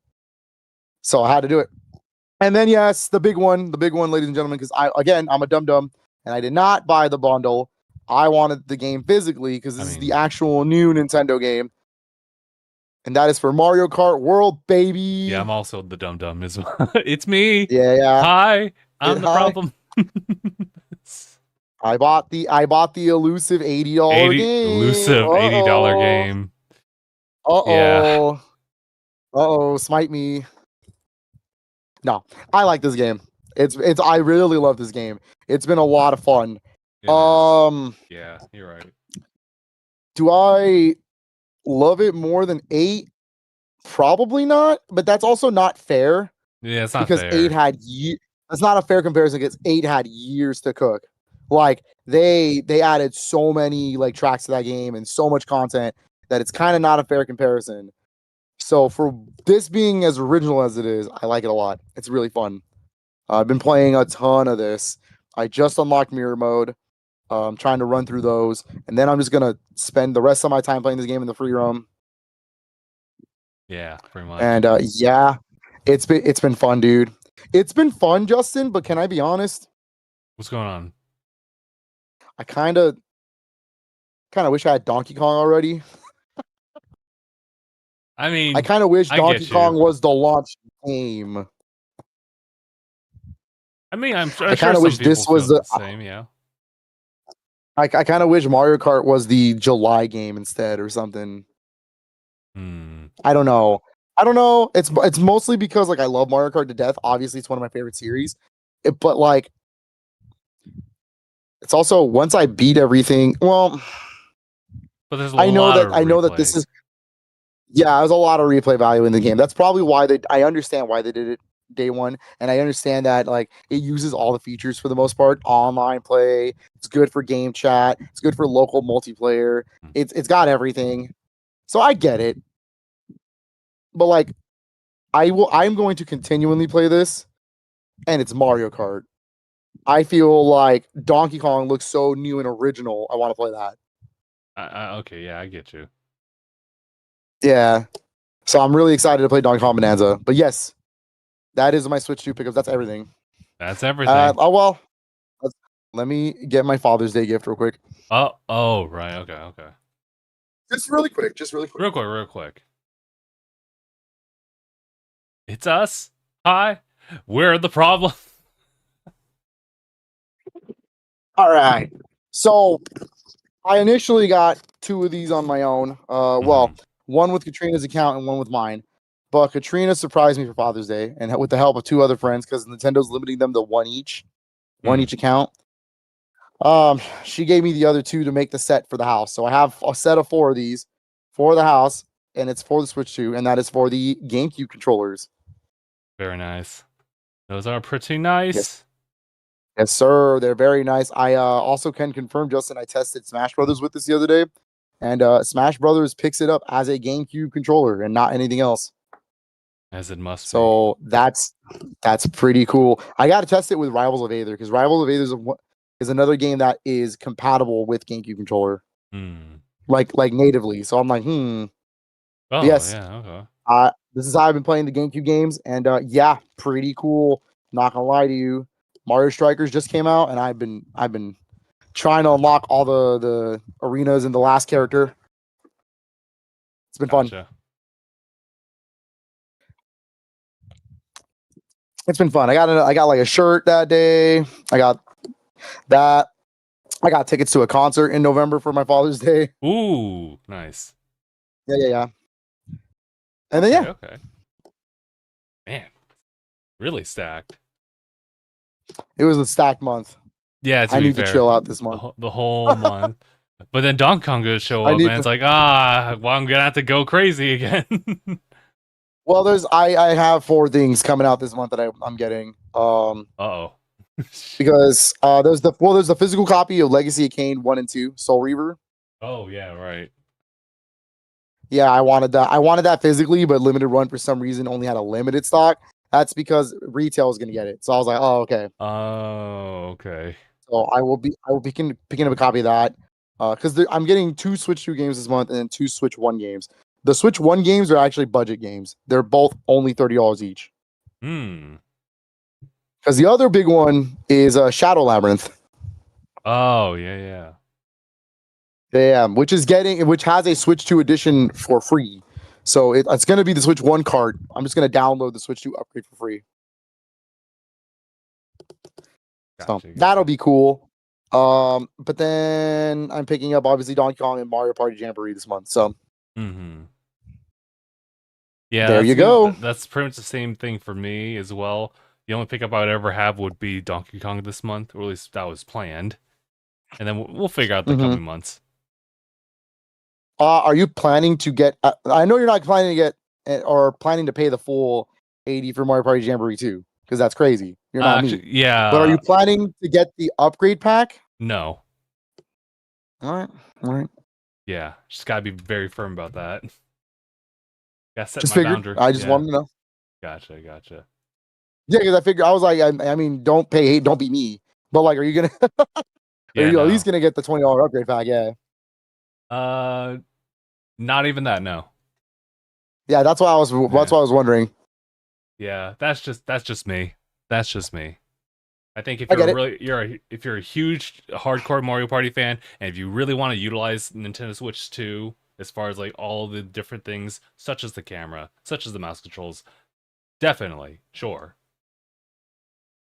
Speaker 2: So I had to do it. And then, yes, the big one, ladies and gentlemen, because I'm a dum-dum, and I did not buy the bundle. I wanted the game physically, because this is the actual new Nintendo game. And that is for Mario Kart World, baby.
Speaker 1: Yeah, I'm also the dum-dum as well. It's me.
Speaker 2: Yeah.
Speaker 1: Hi, I'm the problem.
Speaker 2: I bought the elusive $80 game.
Speaker 1: Elusive $80 game.
Speaker 2: Yeah. Smite me. No, I like this game. I really love this game. It's been a lot of fun.
Speaker 1: Yeah, you're right. Do
Speaker 2: I love it more than 8? Probably not, but that's also not fair.
Speaker 1: Yeah, it's not
Speaker 2: because
Speaker 1: fair.
Speaker 2: 8 had that's not a fair comparison because 8 had years to cook. Like they added so many like tracks to that game and so much content that it's kind of not a fair comparison. So for this being as original as it is, I like it a lot. It's really fun. I've been playing a ton of this. I just unlocked mirror mode. I'm trying to run through those, and then I'm just gonna spend the rest of my time playing this game in the free roam.
Speaker 1: Yeah, pretty much.
Speaker 2: And yeah, it's been fun, dude. It's been fun, Justin. But can I be honest?
Speaker 1: What's going on?
Speaker 2: I kind of wish I had Donkey Kong already.
Speaker 1: I mean,
Speaker 2: I kind of wish Donkey Kong was the launch game.
Speaker 1: I mean, I
Speaker 2: kind of wish this was the
Speaker 1: same. Yeah.
Speaker 2: I kind of wish Mario Kart was the July game instead or something. I don't know. It's mostly because like I love Mario Kart to death. Obviously, it's one of my favorite series. But like, it's also once I beat everything. Well,
Speaker 1: but there's
Speaker 2: I know that this is. Yeah, there's a lot of replay value in the game. That's probably why I understand why they did it day one, and I understand that like it uses all the features for the most part. Online play, it's good for game chat, it's good for local multiplayer. It's got everything, so I get it. But like, I'm going to continually play this, and it's Mario Kart. I feel like Donkey Kong looks so new and original. I want to play that.
Speaker 1: Okay, yeah, I get you.
Speaker 2: Yeah, so I'm really excited to play Donkey Kong Bonanza. But yes, that is my Switch 2 pickups. That's everything.
Speaker 1: That's everything.
Speaker 2: Oh well. Let me get my Father's Day gift real quick.
Speaker 1: Oh, right. Okay.
Speaker 2: Just really quick.
Speaker 1: Real quick. It's us. Hi. We're the problem.
Speaker 2: All right. So I initially got 2 of these on my own. Well, one with Katrina's account and one with mine. But Katrina surprised me for Father's Day, and with the help of 2 other friends, because Nintendo's limiting them to one each account. She gave me the other 2 to make the set for the house. So I have a set of 4 of these for the house, and it's for the Switch 2, and that is for the GameCube controllers.
Speaker 1: Very nice. Those are pretty nice.
Speaker 2: Yes, sir. They're very nice. I also can confirm, Justin, I tested Smash Brothers with this the other day, and Smash Brothers picks it up as a GameCube controller and not anything else.
Speaker 1: As it must be.
Speaker 2: So that's pretty cool. I got to test it with Rivals of Aether, because Rivals of Aether is another game that is compatible with GameCube controller, like natively. So I'm like,
Speaker 1: Oh,
Speaker 2: yes.
Speaker 1: Yeah. Okay.
Speaker 2: This is how I've been playing the GameCube games, and yeah, pretty cool. Not gonna lie to you. Mario Strikers just came out, and I've been trying to unlock all the arenas in the last character. It's been fun. It's been fun. I got like a shirt that day. I got that. I got tickets to a concert in November for my Father's Day.
Speaker 1: Ooh, nice.
Speaker 2: Yeah. And then
Speaker 1: okay. Man, really stacked.
Speaker 2: It was a stacked month.
Speaker 1: Yeah,
Speaker 2: I need to chill out this month.
Speaker 1: The whole month. But then Donkey Kong gonna show up, and it's like, well, I'm gonna have to go crazy again.
Speaker 2: Well, I have 4 things coming out this month that I'm getting. Because there's the physical copy of Legacy of Kain 1 and 2, Soul Reaver.
Speaker 1: Oh yeah, right.
Speaker 2: Yeah, I wanted that physically, but limited run for some reason only had a limited stock. That's because retail is gonna get it. So I was like, oh okay.
Speaker 1: Oh, okay.
Speaker 2: So I will be picking up a copy of that. Because I'm getting 2 Switch 2 games this month and then 2 Switch 1 games. The Switch 1 games are actually budget games. They're both only $30 each. Because the other big one is Shadow Labyrinth.
Speaker 1: Oh yeah.
Speaker 2: Yeah, which has a Switch 2 edition for free. So it's going to be the Switch 1 cart. I'm just going to download the Switch 2 upgrade for free. Gotcha. That'll be cool. But then I'm picking up obviously Donkey Kong and Mario Party Jamboree this month. So
Speaker 1: yeah,
Speaker 2: there you go.
Speaker 1: That's pretty much the same thing for me as well. The only pickup I would ever have would be Donkey Kong this month, or at least that was planned. And then we'll figure out the coming months.
Speaker 2: Are you planning to get? I know you're not planning to get or planning to pay the full $80 for Mario Party Jamboree 2, because that's crazy. You're not me.
Speaker 1: Yeah.
Speaker 2: But are you planning to get the upgrade pack?
Speaker 1: No.
Speaker 2: All right.
Speaker 1: Yeah, just gotta be very firm about that. Gotta set
Speaker 2: just
Speaker 1: my boundary.
Speaker 2: I just wanted to know.
Speaker 1: Gotcha.
Speaker 2: Yeah, because I figured I was like, I mean, don't pay hate, don't be me. But like, are you gonna? Are you at least gonna get the $20 upgrade pack? Yeah.
Speaker 1: Not even that. No.
Speaker 2: Yeah, that's why I was. That's why I was wondering.
Speaker 1: Yeah, that's just me. That's just me. I think if you're a huge hardcore Mario Party fan, and if you really want to utilize Nintendo Switch 2 as far as like all the different things, such as the camera, such as the mouse controls, definitely, sure.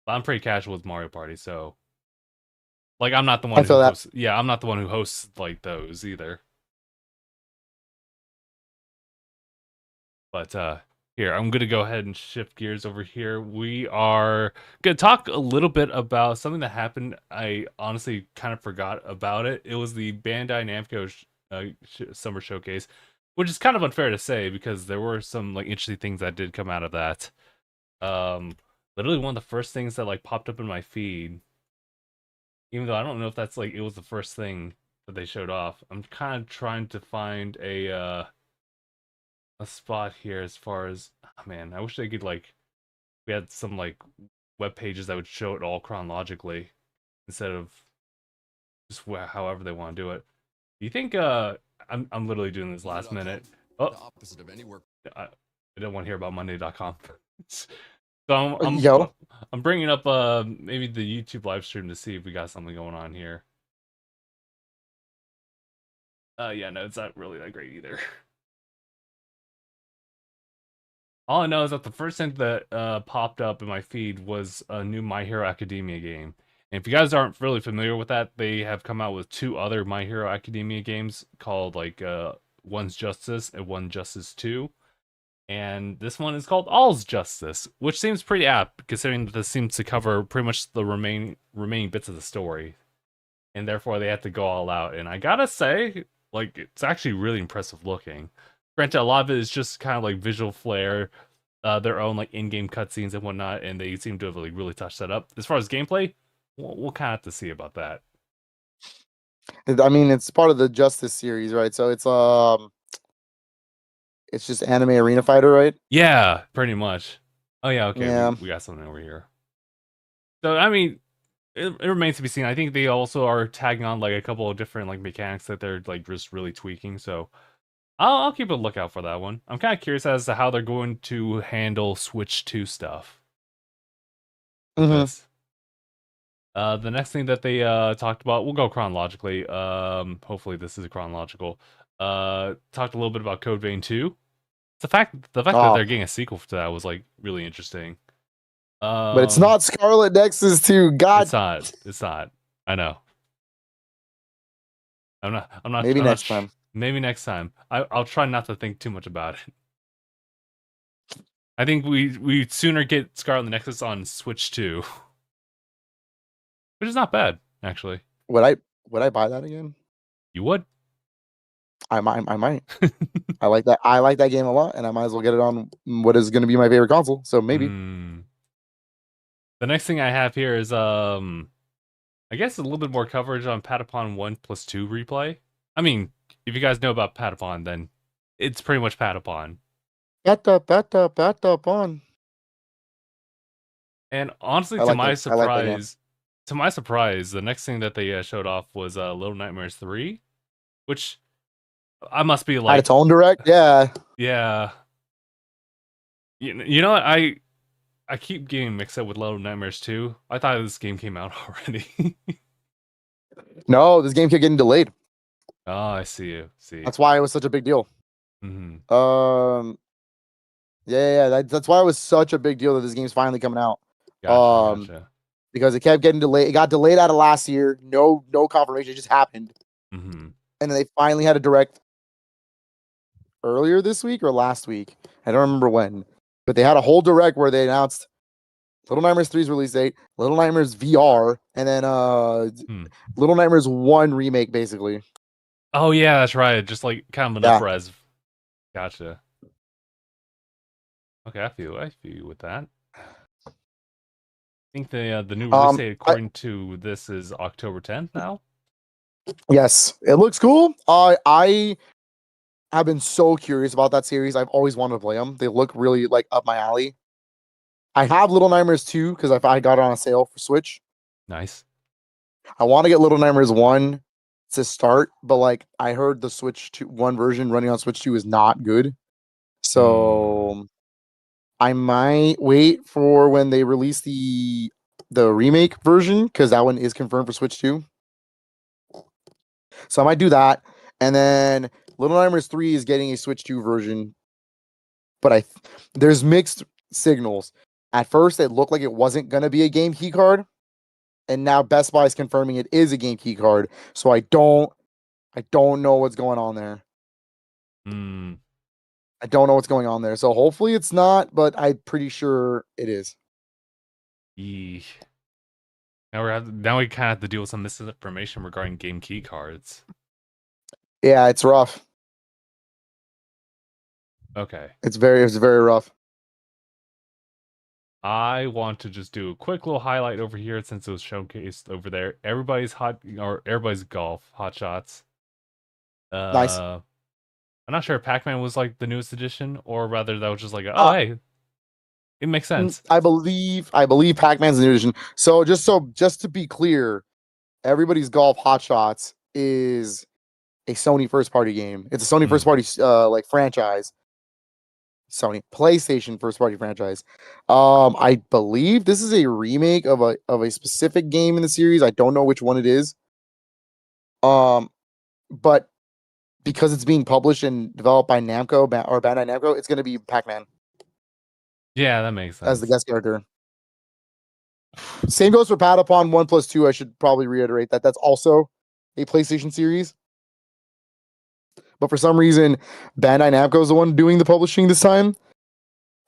Speaker 1: But I'm pretty casual with Mario Party, so like I'm not the one who hosts. Yeah, I'm not the one who hosts like those either. But here, I'm gonna go ahead and shift gears over here. We are gonna talk a little bit about something that happened. I honestly kind of forgot about it. It was the Bandai Namco summer showcase, which is kind of unfair to say because there were some like interesting things that did come out of that. Literally one of the first things that like popped up in my feed, even though I don't know if that's like it was the first thing that they showed off. I'm kind of trying to find a spot here as far as man, I wish they could like we had some like web pages that would show it all chronologically instead of just however they want to do it. Do you think I'm literally doing this last minute. Oh, the opposite of any work. I don't want to hear about Monday.com. So So
Speaker 2: Yo,
Speaker 1: I'm bringing up maybe the YouTube live stream to see if we got something going on here. Yeah, no, it's not really that great either. All I know is that the first thing that popped up in my feed was a new My Hero Academia game. And if you guys aren't really familiar with that, they have come out with 2 other My Hero Academia games called like One's Justice and One Justice 2. And this one is called All's Justice, which seems pretty apt considering that this seems to cover pretty much the remaining bits of the story. And therefore they have to go all out. And I gotta say, like, it's actually really impressive looking. Granted, a lot of it is just kind of like visual flair, their own like in-game cutscenes and whatnot, and they seem to have like really touched that up. As far as gameplay, we'll kind of have to see about that.
Speaker 2: I mean, it's part of the Justice series, right? So it's just anime arena fighter, right?
Speaker 1: Yeah, pretty much. Oh yeah, okay,
Speaker 2: Yeah.
Speaker 1: we got something over here. So I mean, it remains to be seen. I think they also are tagging on like a couple of different like mechanics that they're like just really tweaking. So I'll keep a lookout for that one. I'm kind of curious as to how they're going to handle Switch 2 stuff. This. The next thing that they talked about, we'll go chronologically. Hopefully this is chronological. Talked a little bit about Code Vein 2. The fact that they're getting a sequel to that was like really interesting.
Speaker 2: But it's not Scarlet Nexus 2. God,
Speaker 1: it's not. I know. I'm not.
Speaker 2: Maybe next time.
Speaker 1: Maybe next time. I'll try not to think too much about it. I think we'd sooner get Scarlet Nexus on Switch 2. Which is not bad, actually.
Speaker 2: Would I buy that again?
Speaker 1: You would?
Speaker 2: I might. I like that. I like that game a lot, and I might as well get it on what is going to be my favorite console. So maybe.
Speaker 1: The next thing I have here is I guess a little bit more coverage on Patapon 1+2 replay. I mean, if you guys know about Patapon, then it's pretty much Patapon.
Speaker 2: Patapon.
Speaker 1: And honestly, to my surprise, the next thing that they showed off was Little Nightmares 3, which I must be like
Speaker 2: its own direct, yeah.
Speaker 1: Yeah. You know what? I keep getting mixed up with Little Nightmares 2. I thought this game came out already.
Speaker 2: No, this game kept getting delayed.
Speaker 1: Oh, I see you.
Speaker 2: That's why it was such a big deal. Yeah. That's why it was such a big deal that this game's finally coming out.
Speaker 1: Gotcha.
Speaker 2: Because it kept getting delayed. It got delayed out of last year. No confirmation. It just happened. And then they finally had a direct earlier this week or last week. I don't remember when. But they had a whole direct where they announced Little Nightmares 3's release date, Little Nightmares VR, and then Little Nightmares 1 remake, basically.
Speaker 1: Oh yeah, that's right. Just like kind of enough res. Gotcha. Okay, I feel you with that. I think the new release date, according to this, is October 10th now.
Speaker 2: Yes, it looks cool. I have been so curious about that series. I've always wanted to play them. They look really like up my alley. I have Little Nightmares 2 because I got it on a sale for Switch.
Speaker 1: Nice.
Speaker 2: I want to get Little Nightmares 1 to start, but like I heard the Switch 1 version running on Switch 2 is not good. So I might wait for when they release the remake version because that one is confirmed for Switch 2. So I might do that. And then Little Nightmares 3 is getting a Switch 2 version. But there's mixed signals. At first, it looked like it wasn't going to be a game key card. And now Best Buy is confirming it is a game key card. So I don't know what's going on there. I don't know what's going on there. So hopefully it's not, but I'm pretty sure it is.
Speaker 1: Eesh. Now we kind of have to deal with some misinformation regarding game key cards.
Speaker 2: Yeah, it's rough.
Speaker 1: Okay.
Speaker 2: It's very rough.
Speaker 1: I want to just do a quick little highlight over here since it was showcased over there. Everybody's golf hot shots.
Speaker 2: Nice.
Speaker 1: I'm not sure if Pac-Man was like the newest edition, or rather that was just like, hey, it makes sense.
Speaker 2: I believe Pac-Man's the new edition. So just to be clear, Everybody's Golf Hot Shots is a Sony first party game. It's a Sony first party like franchise. Sony, PlayStation first party franchise. I believe this is a remake of a specific game in the series. I don't know which one it is. But because it's being published and developed by Namco or Bandai Namco, it's going to be Pac-Man.
Speaker 1: Yeah, that makes sense.
Speaker 2: As the guest character. Same goes for Patapon 1+2. I should probably reiterate that that's also a PlayStation series. But for some reason, Bandai Namco is the one doing the publishing this time.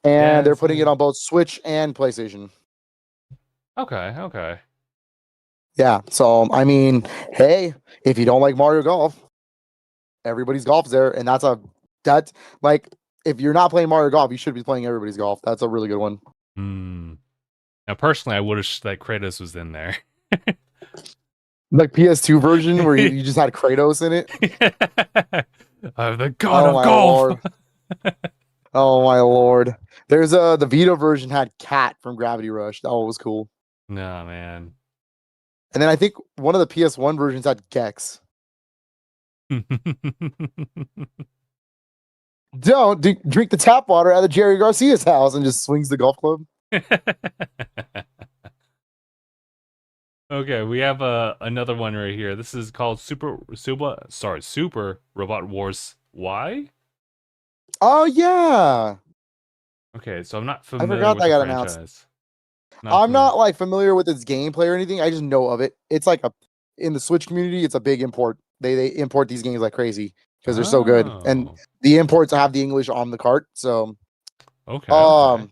Speaker 2: And they're putting it on both Switch and PlayStation.
Speaker 1: Okay.
Speaker 2: Yeah, so, I mean, hey, if you don't like Mario Golf, everybody's golf's there. And that's like, if you're not playing Mario Golf, you should be playing everybody's golf. That's a really good one.
Speaker 1: Now, personally, I wish that Kratos was in there.
Speaker 2: Like PS2 version where you just had Kratos in it.
Speaker 1: The god of golf.
Speaker 2: Oh my lord. There's the Vita version had Cat from Gravity Rush. That one was cool.
Speaker 1: No, man.
Speaker 2: And then I think one of the PS1 versions had Gex. Don't drink the tap water at the Jerry Garcia's house and just swings the golf club.
Speaker 1: Okay, we have another one right here. This is called Super Robot Wars Y.
Speaker 2: Oh yeah.
Speaker 1: Okay, so I'm not familiar.
Speaker 2: I forgot
Speaker 1: with
Speaker 2: that
Speaker 1: the
Speaker 2: got
Speaker 1: franchise.
Speaker 2: announced. I'm not like familiar with its gameplay or anything. I just know of it. It's like in the Switch community, it's a big import. They import these games like crazy because they're so good, and the imports have the English on the cart. So
Speaker 1: okay.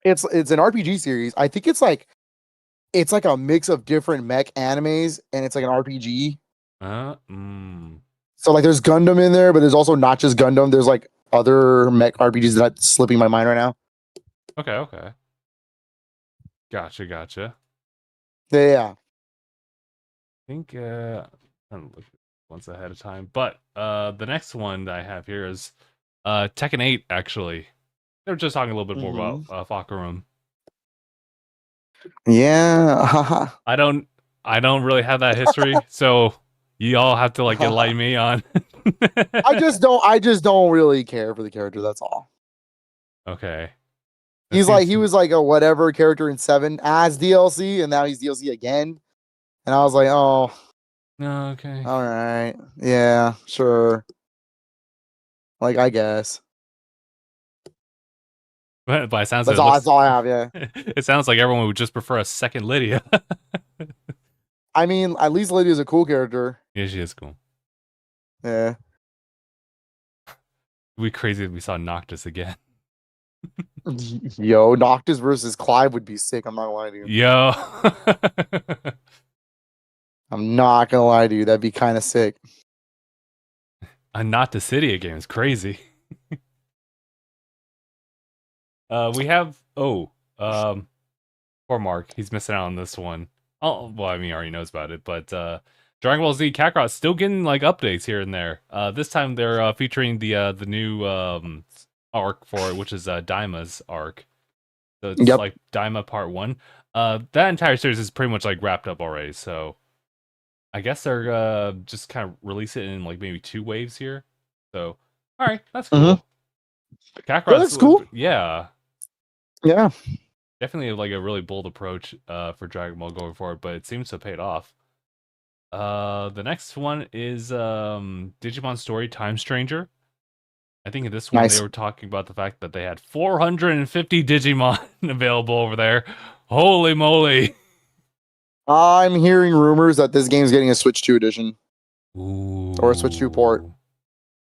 Speaker 2: It's an RPG series. I think it's like a mix of different mech animes, and it's like an RPG. So like there's Gundam in there, but there's also not just Gundam. There's like other mech RPGs that's slipping my mind right now.
Speaker 1: Okay. Gotcha.
Speaker 2: Yeah.
Speaker 1: I think I don't look once ahead of time, but the next one that I have here is Tekken 8. Actually, they were just talking a little bit more about Fakarum.
Speaker 2: Yeah.
Speaker 1: I don't really have that history, so you all have to like enlighten me on.
Speaker 2: I just don't really care for the character. That's all.
Speaker 1: Okay.
Speaker 2: He was like a whatever character in 7 as DLC, and now he's DLC again. And I was like, oh.
Speaker 1: Okay.
Speaker 2: All right. Yeah, sure. Like, I guess.
Speaker 1: But it sounds
Speaker 2: that's all I have, yeah.
Speaker 1: It sounds like everyone would just prefer a second Lydia.
Speaker 2: I mean, at least Lydia's a cool character.
Speaker 1: Yeah, she is cool.
Speaker 2: Yeah.
Speaker 1: It'd be crazy if we saw Noctis again.
Speaker 2: Yo, Noctis versus Clive would be sick. I'm not gonna lie to you.
Speaker 1: Yo.
Speaker 2: I'm not gonna lie to you. That'd be kind of sick.
Speaker 1: A Not the City game is crazy. We have poor Mark. He's missing out on this one. Oh, well, I mean, he already knows about it, but Dragon Ball Z Kakarot's still getting like updates here and there. This time they're featuring the new arc for it, which is Daima's arc. So it's like Daima Part 1. That entire series is pretty much like wrapped up already. So I guess they're just kind of release it in like maybe 2 waves here. So all right, that's cool.
Speaker 2: Kakarot's cool.
Speaker 1: Yeah.
Speaker 2: Yeah.
Speaker 1: Definitely like a really bold approach for Dragon Ball going forward, but it seems to have paid off. The next one is Digimon Story Time Stranger. I think in this one they were talking about the fact that they had 450 Digimon available over there. Holy moly.
Speaker 2: I'm hearing rumors that this game's getting a Switch 2 edition.
Speaker 1: Ooh.
Speaker 2: Or a Switch 2 port.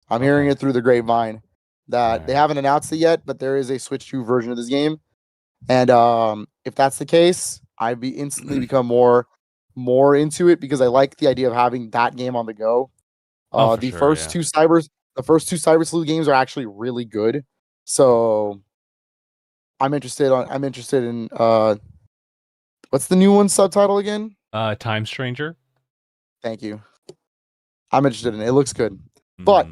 Speaker 2: I'm hearing it through the grapevine that they haven't announced it yet, but there is a Switch 2 version of this game. And if that's the case, I'd be instantly become more into it because I like the idea of having that game on the go. The first two Cyber Sleuth games are actually really good. So I'm interested in what's the new one subtitle again?
Speaker 1: Time Stranger.
Speaker 2: Thank you. I'm interested in it. It looks good. But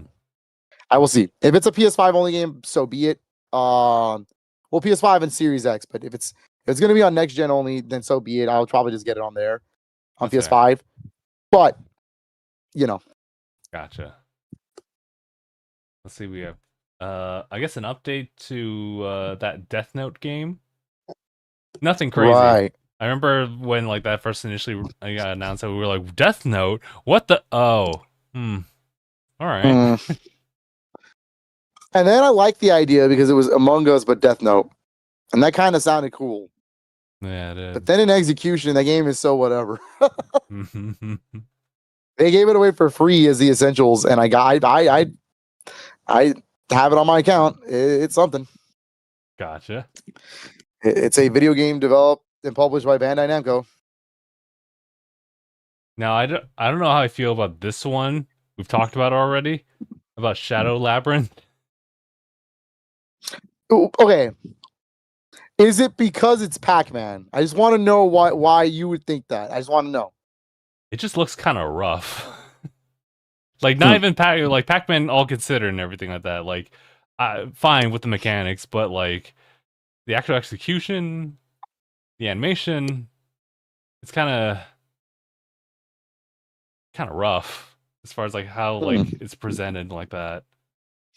Speaker 2: I will see. If it's a PS5 only game, so be it. Well, PS5 and Series X, but if it's going to be on next gen only, then so be it. I'll probably just get it on there on PS5. Fair. But
Speaker 1: Gotcha. Let's see. We have I guess an update to that Death Note game. Nothing crazy.
Speaker 2: Right.
Speaker 1: I remember when like that first initially got announced that we were like, Death Note? What the? Oh. All right.
Speaker 2: And then I liked the idea because it was Among Us but Death Note. And that kind of sounded cool.
Speaker 1: Yeah, it is.
Speaker 2: But then in execution, that game is so whatever. They gave it away for free as the essentials, and I have it on my account. It's something.
Speaker 1: Gotcha.
Speaker 2: It's a video game developed and published by Bandai Namco.
Speaker 1: Now I don't know how I feel about this one. We've talked about it already. About Shadow Labyrinth.
Speaker 2: Okay. Is it because it's Pac-Man? I just want to know why you would think that. I just want to know.
Speaker 1: It just looks kind of rough. Like not even Pac-Man all considered and everything like that. Like fine with the mechanics, but like the actual execution, the animation, it's kind of rough as far as like how like it's presented like that.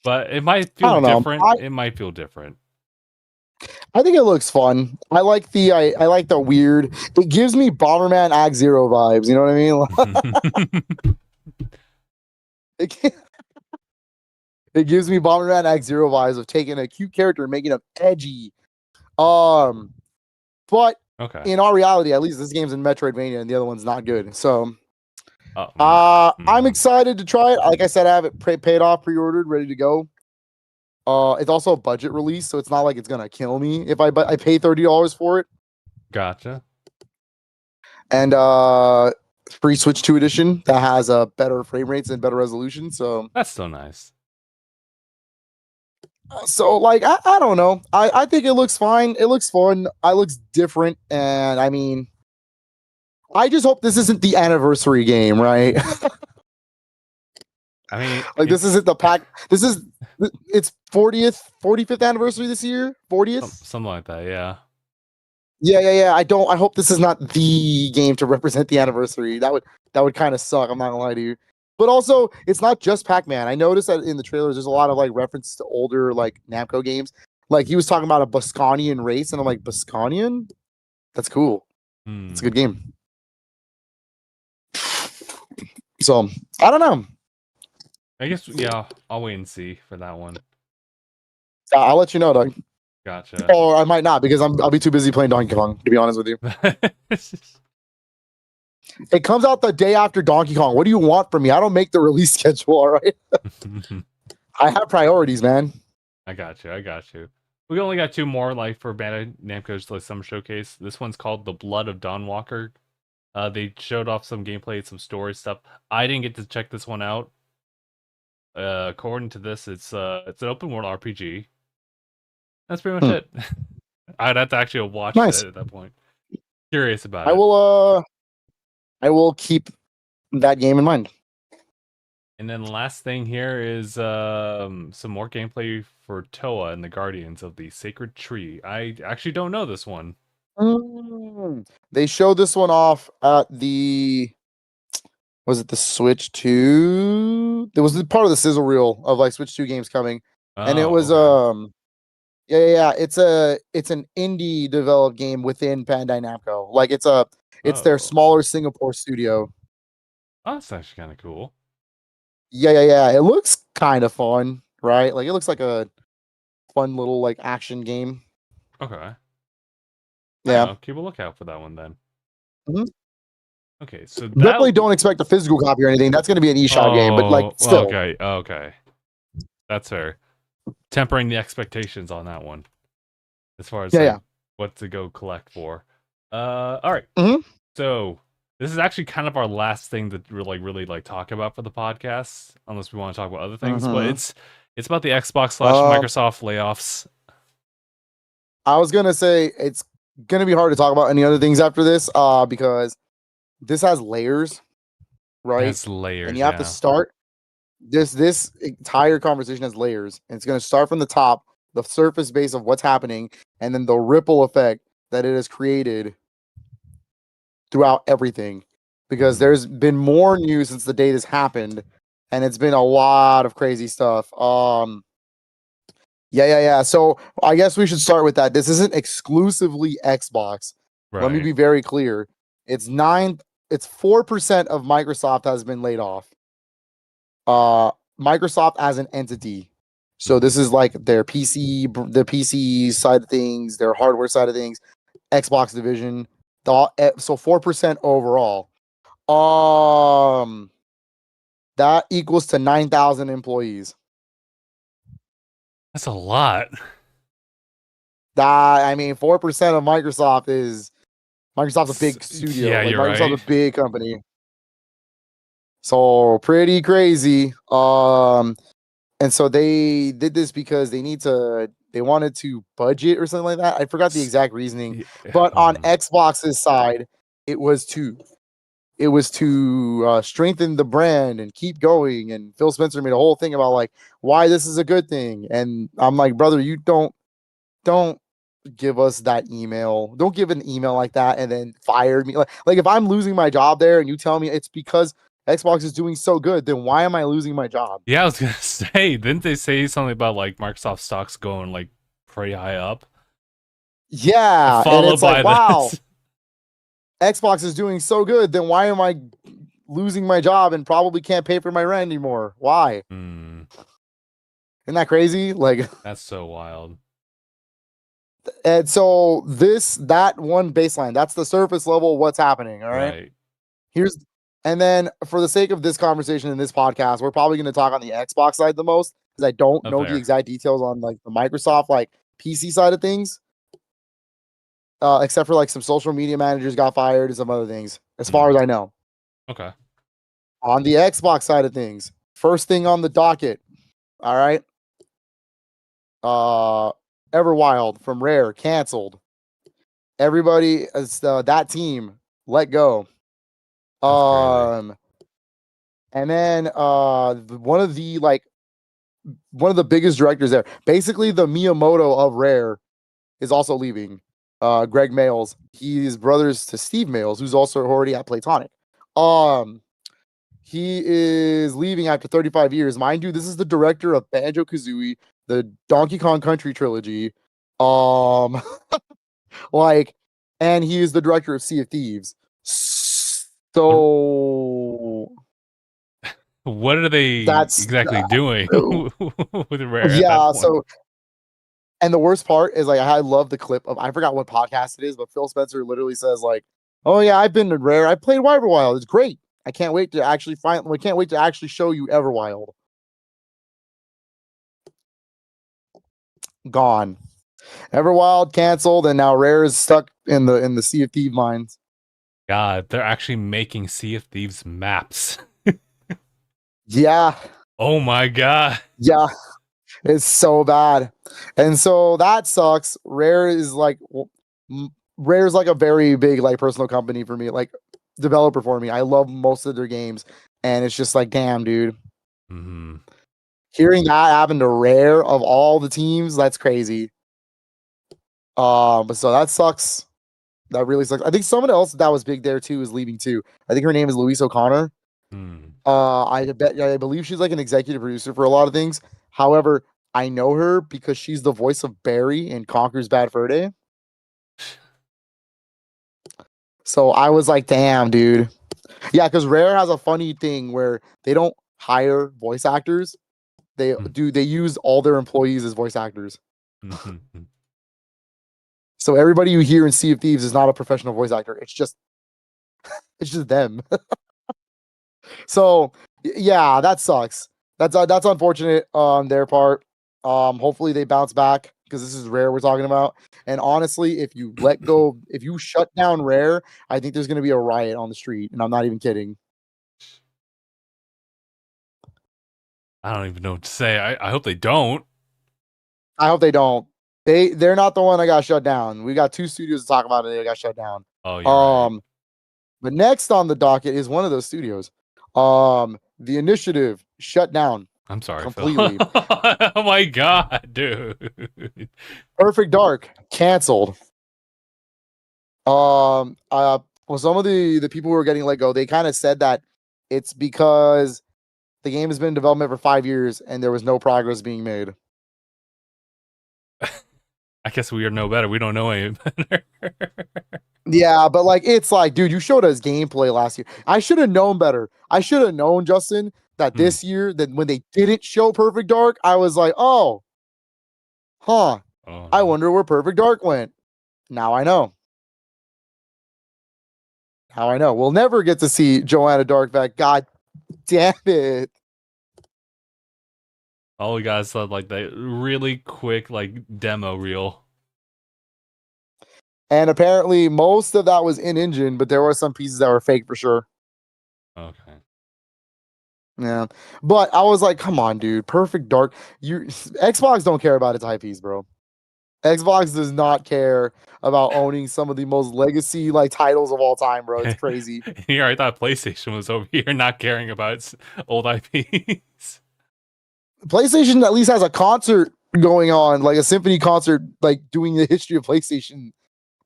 Speaker 1: But it might feel different. It might feel different.
Speaker 2: I think it looks fun. I like the I like the weird. It gives me Bomberman Act Zero vibes. You know what I mean? It gives me Bomberman Act Zero vibes of taking a cute character and making him edgy. But in all reality, at least this game's in Metroidvania and the other one's not good. So I'm excited to try it. Like I said, I have it paid off, pre-ordered, ready to go. It's also a budget release, so it's not like it's gonna kill me if I pay $30 for it.
Speaker 1: Gotcha.
Speaker 2: And free Switch 2 edition that has better frame rates and better resolution. So
Speaker 1: that's so nice.
Speaker 2: So like I don't know. I think it looks fine. It looks fun. It looks different, and I mean, I just hope this isn't the anniversary game, right?
Speaker 1: I mean,
Speaker 2: like this isn't the pack. This is it's 45th anniversary this year. 40th,
Speaker 1: something like that. Yeah.
Speaker 2: Yeah. I hope this is not the game to represent the anniversary. That would kind of suck. I'm not gonna lie to you. But also, it's not just Pac-Man. I noticed that in the trailers, there's a lot of like references to older like Namco games. Like he was talking about a Bosconian race, and I'm like, Bosconian? That's cool. It's a good game. So I don't know.
Speaker 1: I guess I'll wait and see for that one.
Speaker 2: I'll let you know, Doug.
Speaker 1: Gotcha.
Speaker 2: Or I might not because I'll be too busy playing Donkey Kong, to be honest with you. It comes out the day after Donkey Kong. What do you want from me? I don't make the release schedule, all right? I have priorities, man.
Speaker 1: I got you. We only got two more, like, for Bandai Namco's like, summer showcase. This one's called The Blood of Dawn Walker. They showed off some gameplay, some story stuff. I didn't get to check this one out. According to this, it's an open world RPG. That's pretty much it. I'd have to actually watch it at that point. Curious about it.
Speaker 2: I will keep that game in mind.
Speaker 1: And then the last thing here is some more gameplay for Toa and the Guardians of the Sacred Tree. I actually don't know this one.
Speaker 2: They showed this one off at the... Was it the Switch 2? It was part of the sizzle reel of like Switch 2 games coming. And it was yeah. It's an indie developed game within Bandai Namco. Like it's their smaller Singapore studio.
Speaker 1: Oh, that's actually kind of cool.
Speaker 2: Yeah. It looks kind of fun, right? Like it looks like a fun little like action game.
Speaker 1: Okay.
Speaker 2: Yeah.
Speaker 1: Keep a lookout for that one then. Okay, so
Speaker 2: definitely don't expect a physical copy or anything. That's going to be an eShop game, but like still.
Speaker 1: Okay. That's fair. Tempering the expectations on that one, as far as what to go collect for. All right. So this is actually kind of our last thing to really like talk about for the podcast, unless we want to talk about other things. But it's about the Xbox / Microsoft layoffs.
Speaker 2: I was gonna say it's gonna be hard to talk about any other things after this, because this has layers, right?
Speaker 1: It has layers,
Speaker 2: and you have to start. This entire conversation has layers, and it's going to start from the top, the surface base of what's happening, and then the ripple effect that it has created throughout everything. Because there's been more news since the day this happened, and it's been a lot of crazy stuff. Yeah. So I guess we should start with that. This isn't exclusively Xbox.
Speaker 1: Right.
Speaker 2: Let me be very clear. It's 4% of Microsoft has been laid off. Microsoft as an entity. So this is like their the PC side of things, their hardware side of things, Xbox division. So 4% overall. That equals to 9,000 employees.
Speaker 1: That's a lot.
Speaker 2: I mean, 4% of Microsoft's a big studio.
Speaker 1: Yeah,
Speaker 2: like
Speaker 1: you're
Speaker 2: Microsoft's
Speaker 1: right.
Speaker 2: a big company. So pretty crazy. And so they did this because they wanted to budget or something like that. I forgot the exact reasoning. But on Xbox's side, it was to strengthen the brand and keep going. And Phil Spencer made a whole thing about like why this is a good thing. And I'm like, brother, you don't give us that email. Don't give an email like that and then fire me. Like if I'm losing my job there and you tell me it's because Xbox is doing so good, then why am I losing my job?
Speaker 1: Yeah, I was gonna say, didn't they say something about like Microsoft stocks going like pretty high up?
Speaker 2: Yeah, and
Speaker 1: Followed
Speaker 2: it's like,
Speaker 1: by
Speaker 2: wow,
Speaker 1: this.
Speaker 2: Xbox is doing so good, then why am I losing my job and probably can't pay for my rent anymore? Why? Isn't that crazy? Like
Speaker 1: that's so wild.
Speaker 2: And so that one baseline, that's the surface level of what's happening. All right. And then for the sake of this conversation in this podcast, we're probably going to talk on the Xbox side the most because I don't know the exact details on like the Microsoft like PC side of things. Except for like some social media managers got fired and some other things, as far as I know.
Speaker 1: Okay.
Speaker 2: On the Xbox side of things, first thing on the docket. All right. Everwild from Rare canceled. Everybody that team let go. And then one of the biggest directors there, basically the Miyamoto of Rare, is also leaving. Greg Mayles. He is brothers to Steve Mayles, who's also already at Playtonic. He is leaving after 35 years. Mind you, this is the director of Banjo-Kazooie, the Donkey Kong Country trilogy. And he is the director of Sea of Thieves. So
Speaker 1: what are they exactly doing with Rare?
Speaker 2: Yeah, so and the worst part is like I love the clip of I forgot what podcast it is, but Phil Spencer literally says like, "Oh yeah, I've been to Rare. I played Everwild. It's great. I can't wait to actually show you Everwild." Gone. Everwild canceled, and now Rare is stuck in the Sea of Thieves mines.
Speaker 1: God, they're actually making Sea of Thieves maps.
Speaker 2: Yeah.
Speaker 1: Oh my god.
Speaker 2: Yeah. It's so bad. And so that sucks. Rare's like a very big like personal company for me, like developer for me. I love most of their games, and it's just like, damn, dude. Hearing that happen to Rare of all the teams, that's crazy. But so that sucks. That really sucks. I think someone else that was big there too is leaving too. I think her name is Louise O'Connor. I believe she's like an executive producer for a lot of things. However, I know her because she's the voice of Barry in Conker's Bad Fur Day. So I was like, damn, dude. Yeah, because Rare has a funny thing where they don't hire voice actors. They use all their employees as voice actors. So everybody you hear in Sea of Thieves is not a professional voice actor. It's just them. So yeah, that sucks. That's unfortunate on their part. Hopefully they bounce back because this is Rare we're talking about. And honestly, if you shut down Rare, I think there's going to be a riot on the street, and I'm not even kidding.
Speaker 1: I don't even know what to say. I hope they don't.
Speaker 2: I hope they don't. They're not the one that got shut down. We got 2 studios to talk about it. They got shut down.
Speaker 1: Oh, you're right.
Speaker 2: But next on the docket is one of those studios. The Initiative shut down.
Speaker 1: I'm sorry,
Speaker 2: completely.
Speaker 1: Phil. Oh my god, dude.
Speaker 2: Perfect Dark canceled. Well, some of the people who were getting let go, they kind of said that it's because the game has been in development for 5 years and there was no progress being made.
Speaker 1: I guess we are no better. We don't know any better.
Speaker 2: Yeah, but like it's like, dude, you showed us gameplay last year. I should have known better. I should have known, Justin, that this year, that when they didn't show Perfect Dark, I was like, oh, I wonder where Perfect Dark went. Now I know. Now I know. We'll never get to see Joanna Dark back. God damn it.
Speaker 1: All we got is like the really quick like demo reel.
Speaker 2: And apparently most of that was in engine, but there were some pieces that were fake for sure.
Speaker 1: Okay.
Speaker 2: Yeah. But I was like, come on, dude. Perfect Dark. Xbox don't care about its IPs, bro. Xbox does not care about owning some of the most legacy like titles of all time, bro. It's crazy.
Speaker 1: Here, I thought PlayStation was over here not caring about its old IPs.
Speaker 2: PlayStation at least has a concert going on, like a symphony concert, like doing the history of PlayStation.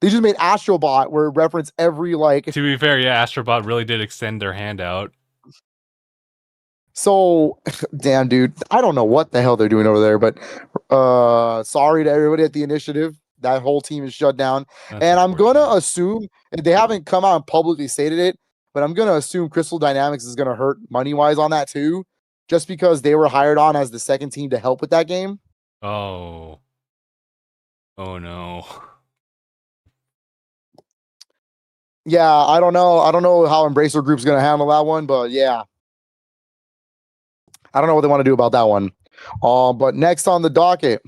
Speaker 2: They just made Astrobot where it referenced every like.
Speaker 1: To be fair, yeah, Astrobot really did extend their hand out.
Speaker 2: So, damn, dude, I don't know what the hell they're doing over there, but sorry to everybody at the initiative. That whole team is shut down. And I'm going to assume, they haven't come out and publicly stated it, but I'm going to assume Crystal Dynamics is going to hurt money-wise on that too, just because they were hired on as the second team to help with that game.
Speaker 1: Oh. Oh, no.
Speaker 2: Yeah, I don't know. I don't know how Embracer Group's going to handle that one, but yeah. I don't know what they want to do about that one. But next on the docket,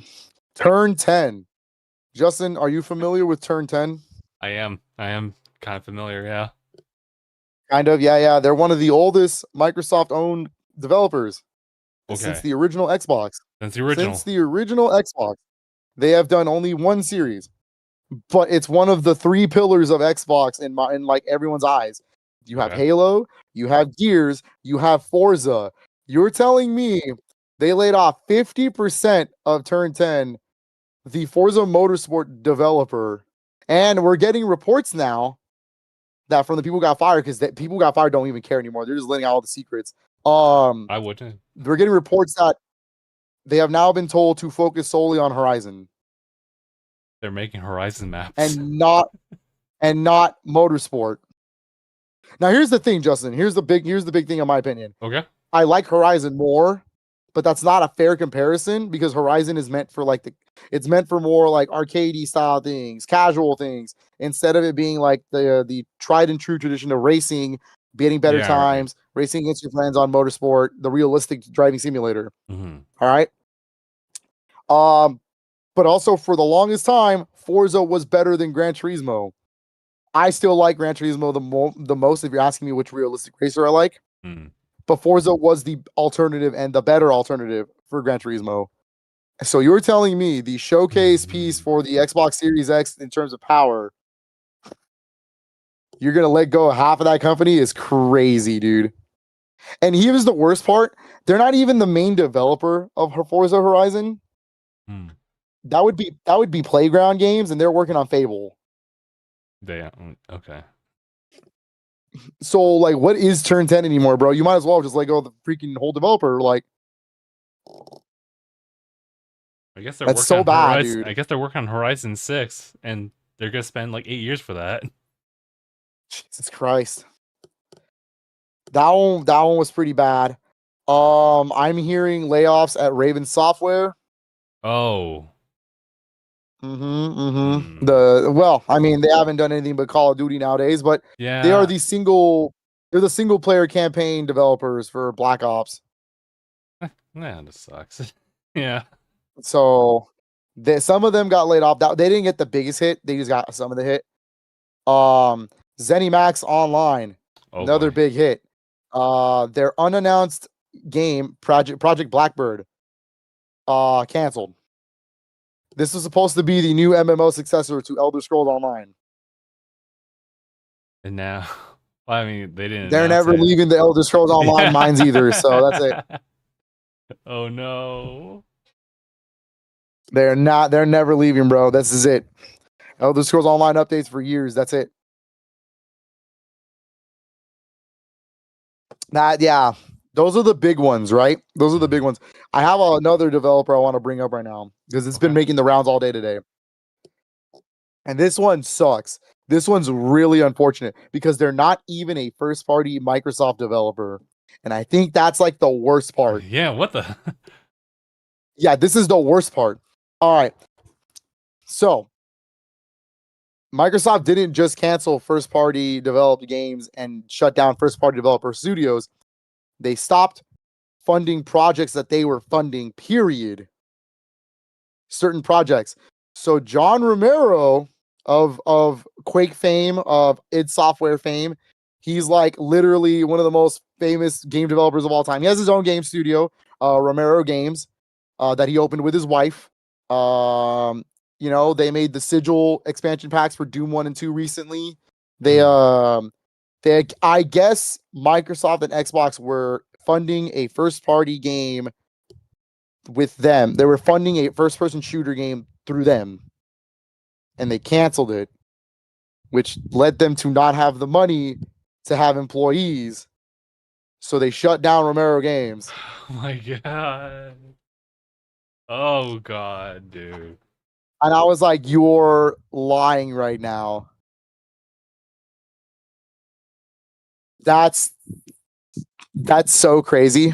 Speaker 2: Turn 10. Justin, are you familiar with Turn 10?
Speaker 1: I am kind of familiar, yeah.
Speaker 2: Kind of, yeah. They're one of the oldest Microsoft-owned developers since the original Xbox.
Speaker 1: Since the original
Speaker 2: Xbox. They have done only one series, but it's one of the three pillars of Xbox in like everyone's eyes. You have Halo, you have Gears, you have Forza. You're telling me they laid off 50% of Turn 10, the Forza Motorsport developer, and we're getting reports now that from the people who got fired, because people who got fired don't even care anymore. They're just letting out all the secrets.
Speaker 1: I wouldn't.
Speaker 2: We're getting reports that they have now been told to focus solely on Horizon.
Speaker 1: They're making Horizon maps
Speaker 2: and not Motorsport. Now here's the thing, Justin. Here's the big thing in my opinion.
Speaker 1: Okay.
Speaker 2: I like Horizon more, but that's not a fair comparison because Horizon is meant for it's meant for more like arcadey style things, casual things, instead of it being like the tried and true tradition of racing, getting better times, racing against your friends on Motorsport, the realistic driving simulator.
Speaker 1: Mm-hmm.
Speaker 2: All right. But also for the longest time, Forza was better than Gran Turismo. I still like Gran Turismo the most if you're asking me which realistic racer I like.
Speaker 1: Mm.
Speaker 2: But Forza was the alternative and the better alternative for Gran Turismo. So you're telling me the showcase piece for the Xbox Series X in terms of power, you're going to let go of half of that company is crazy, dude. And here's the worst part. They're not even the main developer of Forza Horizon.
Speaker 1: Mm.
Speaker 2: That would be Playground Games, and they're working on Fable.
Speaker 1: Okay.
Speaker 2: So, like, what is Turn 10 anymore, bro? You might as well just let go of the freaking whole developer. Like,
Speaker 1: I guess they're
Speaker 2: that's so bad,
Speaker 1: Horizon,
Speaker 2: dude.
Speaker 1: I guess they're working on Horizon 6, and they're gonna spend like 8 years for that.
Speaker 2: Jesus Christ. That one was pretty bad. I'm hearing layoffs at Raven Software.
Speaker 1: Oh.
Speaker 2: Well, I mean, they haven't done anything but Call of Duty nowadays, but they are the single player campaign developers for Black Ops.
Speaker 1: Yeah, this sucks. Yeah.
Speaker 2: So some of them got laid off. They didn't get the biggest hit. They just got some of the hit. ZeniMax Online, another big hit. Their unannounced game, Project Blackbird, canceled. This was supposed to be the new MMO successor to Elder Scrolls Online.
Speaker 1: And now, well, I mean, they're
Speaker 2: never leaving the Elder Scrolls Online mines either, so that's it.
Speaker 1: Oh no.
Speaker 2: They're never leaving, bro. This is it. Elder Scrolls Online updates for years. That's it. Those are the big ones, right? Those are the big ones. I have another developer I want to bring up right now because it's been making the rounds all day today. And this one sucks. This one's really unfortunate because they're not even a first-party Microsoft developer. And I think that's like the worst part.
Speaker 1: Yeah, what the?
Speaker 2: Yeah, this is the worst part. All right. So, Microsoft didn't just cancel first-party developed games and shut down first-party developer studios. They stopped funding projects that they were funding, period. Certain projects. So John Romero of Quake fame, of id Software fame, he's like literally one of the most famous game developers of all time. He has his own game studio, Romero Games, that he opened with his wife. You know, they made the Sigil expansion packs for Doom 1 and 2 recently. They I guess Microsoft and Xbox were funding a first-party game with them. They were funding a first-person shooter game through them, and they canceled it, which led them to not have the money to have employees. So they shut down Romero Games.
Speaker 1: Oh my god. Oh god, dude.
Speaker 2: And I was like, you're lying right now. That's so crazy.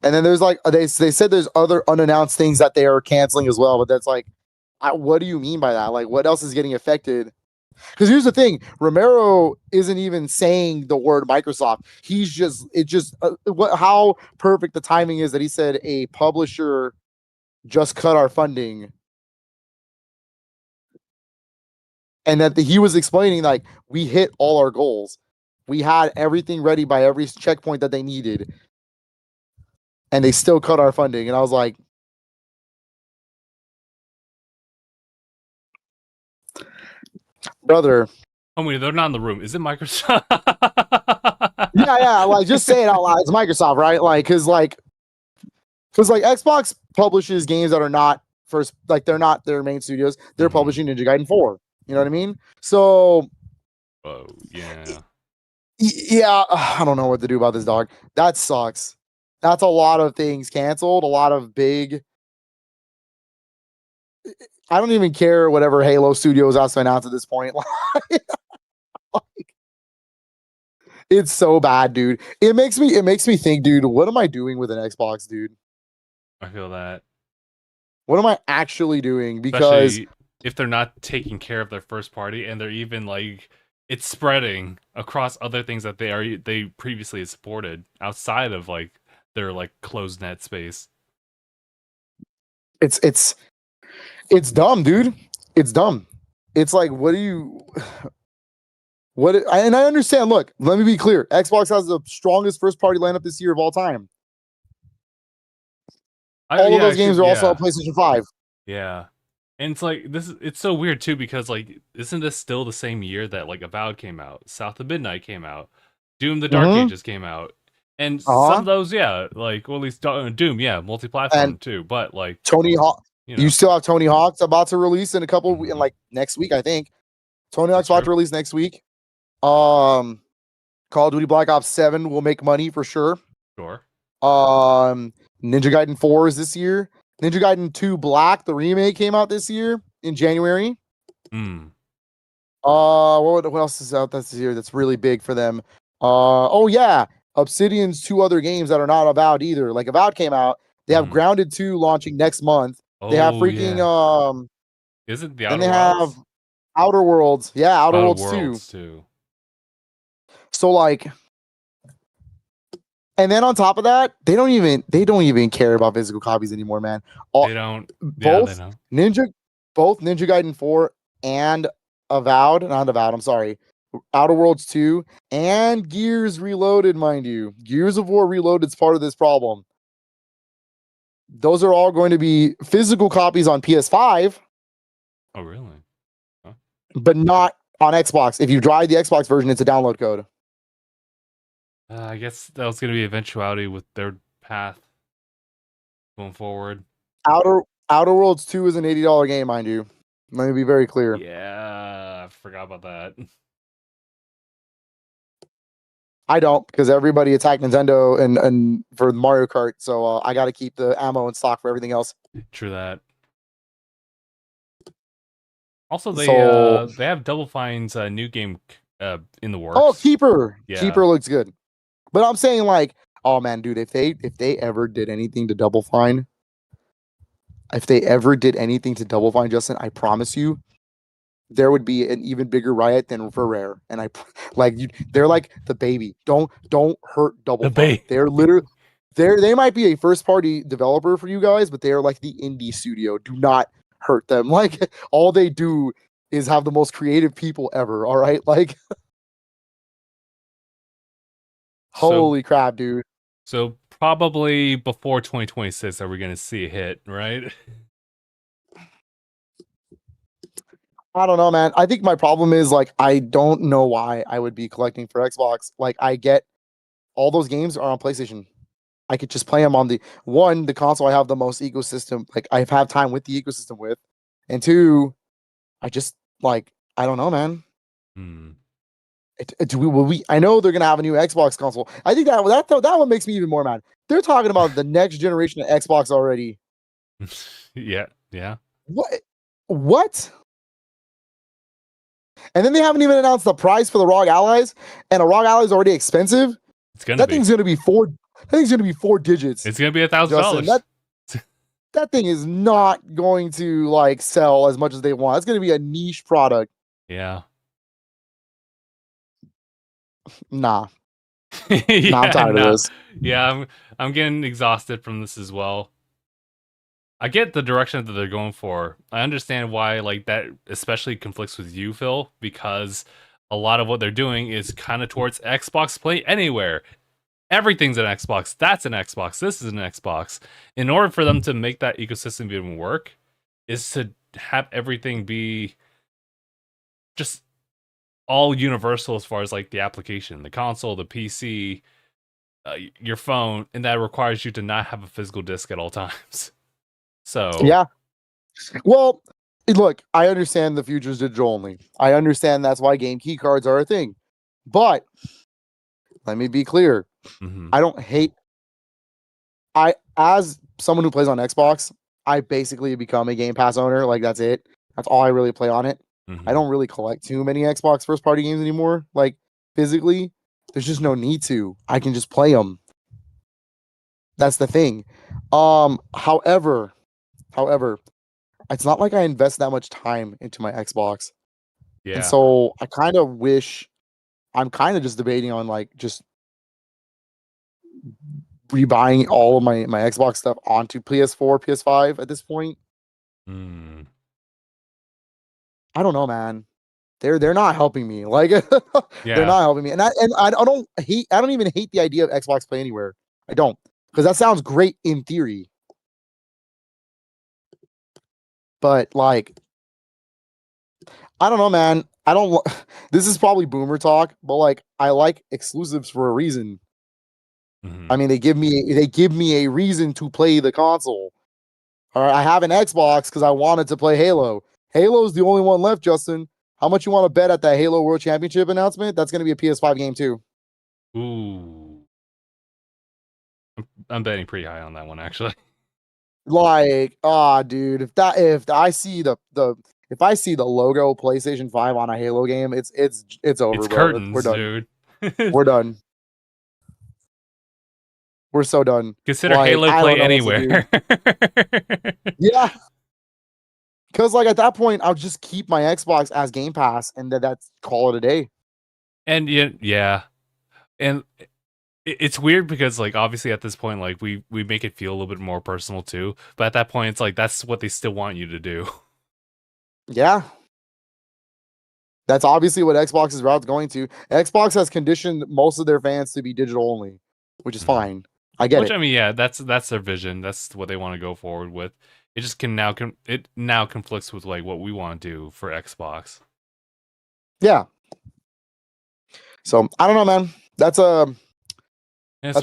Speaker 2: And then there's like they said there's other unannounced things that they are canceling as well, but that's like, what do you mean by that? Like, what else is getting affected? Because here's the thing, Romero isn't even saying the word Microsoft. He's just how perfect the timing is that he said a publisher just cut our funding, and that he was explaining like we hit all our goals, we had everything ready by every checkpoint that they needed, and they still cut our funding. And I was like, brother.
Speaker 1: Oh wait, they're not in the room. Is it Microsoft?
Speaker 2: yeah. Like, just say it out loud. It's Microsoft, right? Like, because Xbox publishes games that are not first, like they're not their main studios. They're publishing Ninja Gaiden 4. You know what I mean? So,
Speaker 1: oh yeah,
Speaker 2: yeah. I don't know what to do about this, dog. That sucks. That's a lot of things canceled. A lot of big. I don't even care whatever Halo Studios has to announce at this point. It's so bad, dude. It makes me think, dude, what am I doing with an Xbox, dude?
Speaker 1: I feel that.
Speaker 2: What am I actually doing? Because
Speaker 1: especially if they're not taking care of their first party and they're even like it's spreading across other things that they previously supported outside of like their like closed net space.
Speaker 2: It's dumb, dude. It's dumb. It's like, what do you and I understand, look, let me be clear. Xbox has the strongest first party lineup this year of all time. All of those games are also on PlayStation 5.
Speaker 1: Yeah. And it's like it's so weird too, because like isn't this still the same year that like Avowed came out, South of Midnight came out, Doom the Dark Ages came out, and some of those, yeah, like, well, at least Doom, yeah, multi-platform too, but like
Speaker 2: Tony Hawk, you still have Tony Hawk's about to release in a couple in like next week, I think. Tony Hawk's about to release next week. Call of Duty Black Ops 7 will make money for sure.
Speaker 1: Sure.
Speaker 2: Ninja Gaiden 4 is this year. Ninja Gaiden 2 Black, the remake, came out this year in January. What else is out this year that's really big for them? Oh yeah, Obsidian's 2 other games that are not Avowed either. Like, Avowed came out. They have Grounded 2 launching next month. They have freaking
Speaker 1: Isn't the Outer
Speaker 2: and they
Speaker 1: Worlds?
Speaker 2: have Outer Worlds. Yeah, Outer Worlds 2. So like, and then on top of that, they don't even care about physical copies anymore, man.
Speaker 1: They don't. Both
Speaker 2: Ninja Gaiden 4 and Avowed, not Avowed, I'm sorry, Outer Worlds 2 and Gears Reloaded, mind you. Gears of War Reloaded is part of this problem. Those are all going to be physical copies on PS5.
Speaker 1: Oh, really? Huh?
Speaker 2: But not on Xbox. If you drive the Xbox version, it's a download code.
Speaker 1: I guess that was going to be eventuality with their path going forward.
Speaker 2: Outer Worlds 2 is an $80 game, mind you. Let me be very clear.
Speaker 1: Yeah, I forgot about that.
Speaker 2: I don't, because everybody attacked Nintendo and for Mario Kart, so I got to keep the ammo in stock for everything else.
Speaker 1: True that. Also, they have Double Fine's new game in the works.
Speaker 2: Oh, Keeper.
Speaker 1: Yeah.
Speaker 2: Keeper looks good. But I'm saying, like, oh man, dude, if they ever did anything to Double Fine, Justin, I promise you, there would be an even bigger riot than for Rare. And they're like the baby. Don't hurt Double Fine. They're literally they might be a first party developer for you guys, but they're like the indie studio. Do not hurt them. Like, all they do is have the most creative people ever. All right, like. Holy crap, dude.
Speaker 1: So probably before 2026 are we going to see a hit, right?
Speaker 2: I don't know, man. I think my problem is, like, I don't know why I would be collecting for Xbox. Like, I get all those games are on PlayStation. I could just play them on the console I have the most ecosystem. Like, I've had time with the ecosystem with. And two, I just, like, I don't know, man. I know they're gonna have a new Xbox console. I think that one makes me even more mad. They're talking about the next generation of Xbox already.
Speaker 1: Yeah.
Speaker 2: What? And then they haven't even announced the price for the ROG Allies, and a ROG Ally is already expensive. Thing's gonna be four digits.
Speaker 1: It's gonna be $1,000.
Speaker 2: That thing is not going to, like, sell as much as they want. It's gonna be a niche product.
Speaker 1: Yeah.
Speaker 2: Nah. I'm tired of this.
Speaker 1: Yeah, I'm getting exhausted from this as well. I get the direction that they're going for. I understand why, like, that especially conflicts with you, Phil, because a lot of what they're doing is kind of towards Xbox Play Anywhere. Everything's an Xbox. That's an Xbox. This is an Xbox. In order for them to make that ecosystem even work, is to have everything be just all universal as far as, like, the application, the console, the PC, your phone, and that requires you to not have a physical disc at all times. So
Speaker 2: yeah. Well, look, I understand the future is digital only. I understand that's why game key cards are a thing. But let me be clear. I don't hate. As someone who plays on Xbox, I basically become a Game Pass owner. Like, that's it. That's all I really play on it. I don't really collect too many Xbox first party games anymore. Like, physically, there's just no need to. I can just play them. That's the thing. However, it's not like I invest that much time into my Xbox. Yeah. And so I kind of wish, I'm kind of just debating on, like, just rebuying all of my Xbox stuff onto PS4, PS5 at this point. I don't know, man. They're not helping me. Like, they're not helping me. And I don't even hate the idea of Xbox Play Anywhere. I don't, because that sounds great in theory. But, like, I don't know, man. This is probably boomer talk, but, like, I like exclusives for a reason. I mean, they give me a reason to play the console. All right, I have an Xbox because I wanted to play Halo. Halo's the only one left, Justin. How much you want to bet at that Halo World Championship announcement? That's going to be a PS5 game too.
Speaker 1: Ooh. I'm betting pretty high on that one, actually.
Speaker 2: Like, dude, if I see the logo PlayStation 5 on a Halo game, it's over.
Speaker 1: It's curtains, we're done.
Speaker 2: Dude. We're done. We're so done.
Speaker 1: Consider, like, Halo Play Anywhere.
Speaker 2: Yeah. Because, like, at that point, I'll just keep my Xbox as Game Pass, and that's call it a day.
Speaker 1: And yeah. And it's weird because, like, obviously at this point, like, we make it feel a little bit more personal too. But at that point, it's like that's what they still want you to do.
Speaker 2: Yeah. That's obviously what Xbox's route's going to. Xbox has conditioned most of their fans to be digital only, which is fine. I get it.
Speaker 1: I mean, yeah, that's their vision. That's what they want to go forward with. It just it now conflicts with, like, what we want to do for Xbox.
Speaker 2: Yeah. So I don't know, man. That's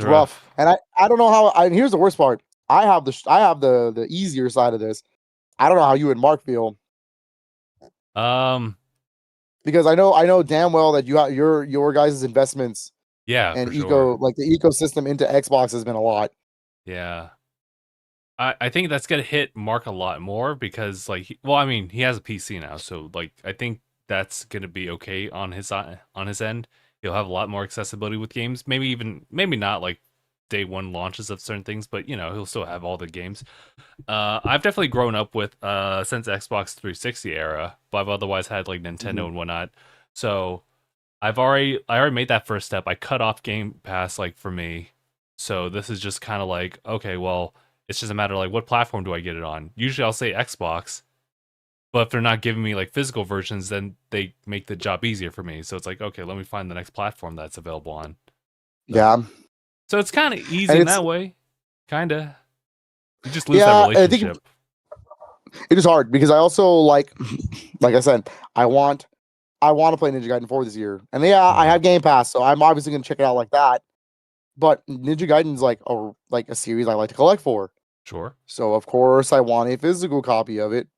Speaker 2: rough. And I don't know how. And here's the worst part. I have the easier side of this. I don't know how you and Mark feel. Because I know damn well that you have your guys' investments.
Speaker 1: Yeah,
Speaker 2: and
Speaker 1: for sure.
Speaker 2: Like, the ecosystem into Xbox has been a lot.
Speaker 1: Yeah. I think that's gonna hit Mark a lot more because like, well, I mean, he has a PC now, so like, I think that's gonna be okay on his end. He'll have a lot more accessibility with games. Maybe not like day one launches of certain things, but you know, he'll still have all the games. I've definitely grown up with since Xbox 360 era, but I've otherwise had like Nintendo and whatnot. So I already made that first step. I cut off Game Pass like for me. So this is just kind of like, okay, well, it's just a matter of like what platform do I get it on? Usually I'll say Xbox, but if they're not giving me like physical versions, then they make the job easier for me. So it's like, okay, let me find the next platform that's available on. So,
Speaker 2: Yeah.
Speaker 1: So it's kind of easy in that way. Kind of. You just lose that relationship.
Speaker 2: It is hard because I also like I said, I want to play Ninja Gaiden 4 this year. And yeah, I have Game Pass, so I'm obviously going to check it out like that. But Ninja Gaiden's like a series I like to collect for.
Speaker 1: Sure.
Speaker 2: So of course I want a physical copy of it.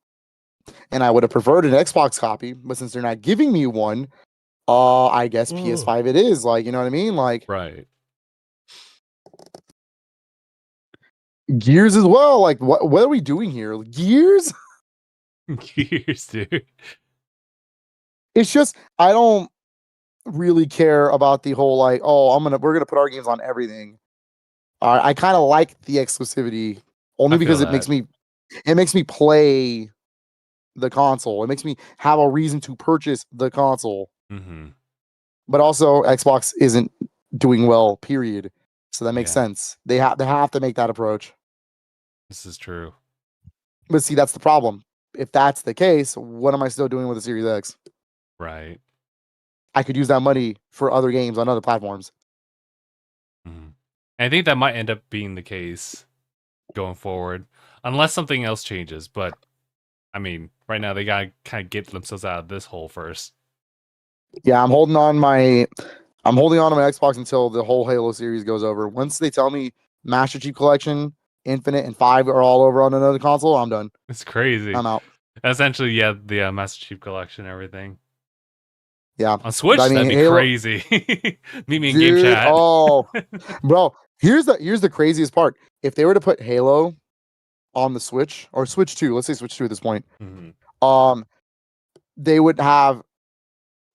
Speaker 2: And I would have preferred an Xbox copy, but since they're not giving me one, I guess PS5 it is. Like, you know what I mean? Like,
Speaker 1: right.
Speaker 2: Gears as well. Like, what are we doing here? Gears?
Speaker 1: Gears, dude.
Speaker 2: It's just I don't really care about the whole like, oh, we're gonna put our games on everything. I kind of like the exclusivity only because it makes me play the console. It makes me have a reason to purchase the console.
Speaker 1: Mm-hmm.
Speaker 2: But also, Xbox isn't doing well. Period. So that makes sense. They have to make that approach.
Speaker 1: This is true.
Speaker 2: But see, that's the problem. If that's the case, what am I still doing with the Series X?
Speaker 1: Right.
Speaker 2: I could use that money for other games on other platforms.
Speaker 1: Mm-hmm. I think that might end up being the case going forward, unless something else changes. But I mean, right now they gotta kind of get themselves out of this hole first.
Speaker 2: Yeah, I'm holding on to my Xbox until the whole Halo series goes over. Once they tell me Master Chief Collection, Infinite, and 5 are all over on another console, I'm done.
Speaker 1: It's crazy.
Speaker 2: I'm out.
Speaker 1: Essentially, yeah, the Master Chief Collection and everything.
Speaker 2: Yeah.
Speaker 1: On Switch, that'd be Halo, crazy. Meet me in game chat.
Speaker 2: Oh, bro, here's the craziest part. If they were to put Halo on the Switch or Switch 2, let's say Switch 2 at this point, they would have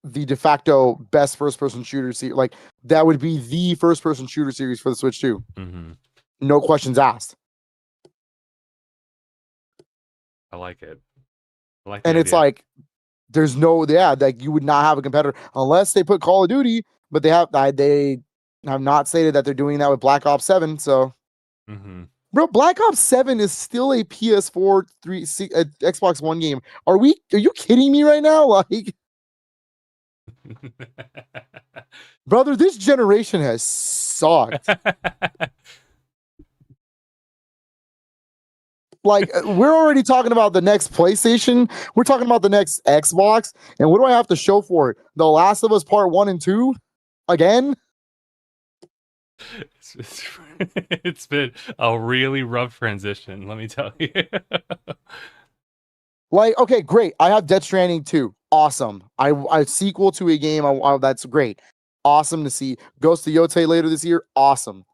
Speaker 2: the de facto best first-person shooter series. Like that would be the first-person shooter series for the Switch 2. No questions asked.
Speaker 1: I like it.
Speaker 2: And it's like there's no like you would not have a competitor unless they put Call of Duty, but they have not stated that they're doing that with Black Ops 7. So, bro, Black Ops 7 is still a PS4, Xbox One game. Are you kidding me right now? Like, brother, this generation has sucked. Like, we're already talking about the next PlayStation. We're talking about the next Xbox. And what do I have to show for it? The Last of Us Part 1 and 2? Again?
Speaker 1: It's been a really rough transition, let me tell you.
Speaker 2: Like, okay, great. I have Death Stranding 2. Awesome. I sequel to a game. That's great. Awesome to see. Ghost of Yotei later this year. Awesome.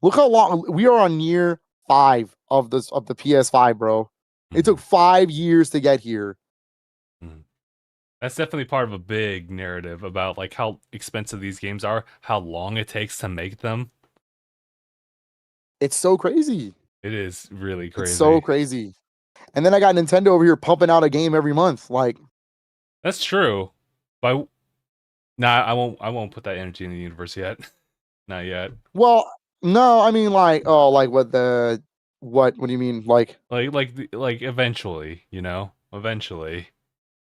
Speaker 2: Look how long we are on year 5 of the PS5, bro. It took 5 years to get here.
Speaker 1: That's definitely part of a big narrative about like how expensive these games are, how long it takes to make them.
Speaker 2: It's so crazy.
Speaker 1: It is really crazy.
Speaker 2: It's so crazy. And then I got Nintendo over here pumping out a game every month. Like,
Speaker 1: that's true. But I won't put that energy in the universe yet. Not yet.
Speaker 2: Well, no, I mean like, what do you mean? Like
Speaker 1: eventually, you know? Eventually.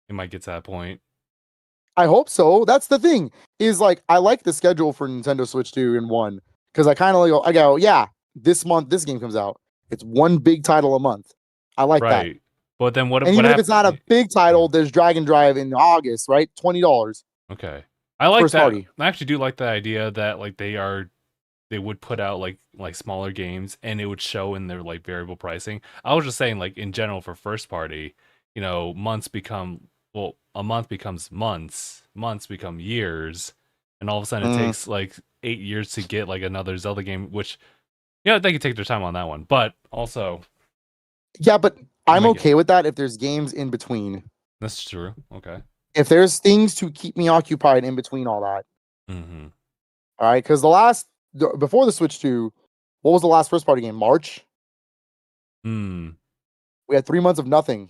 Speaker 1: It might get to that point.
Speaker 2: I hope so. That's the thing. Is like I like the schedule for Nintendo Switch 2 and 1. Because I kind of go, yeah, this month this game comes out. It's one big title a month. I like that.
Speaker 1: But then what?
Speaker 2: And even if it's not a big title, there's Dragon Drive in August, right? $20.
Speaker 1: Okay, I like that. Party. I actually do like the idea that like they would put out like smaller games and it would show in their like variable pricing. I was just saying like in general for first party, you know, a month becomes months become years, and all of a sudden it takes like 8 years to get like another Zelda game, which Yeah, they can take their time on that one, but also.
Speaker 2: Yeah, but I'm okay with that if there's games in between.
Speaker 1: That's true. Okay.
Speaker 2: If there's things to keep me occupied in between all that.
Speaker 1: Mm-hmm.
Speaker 2: All right, because before the Switch 2, what was the last first party game? March? We had 3 months of nothing.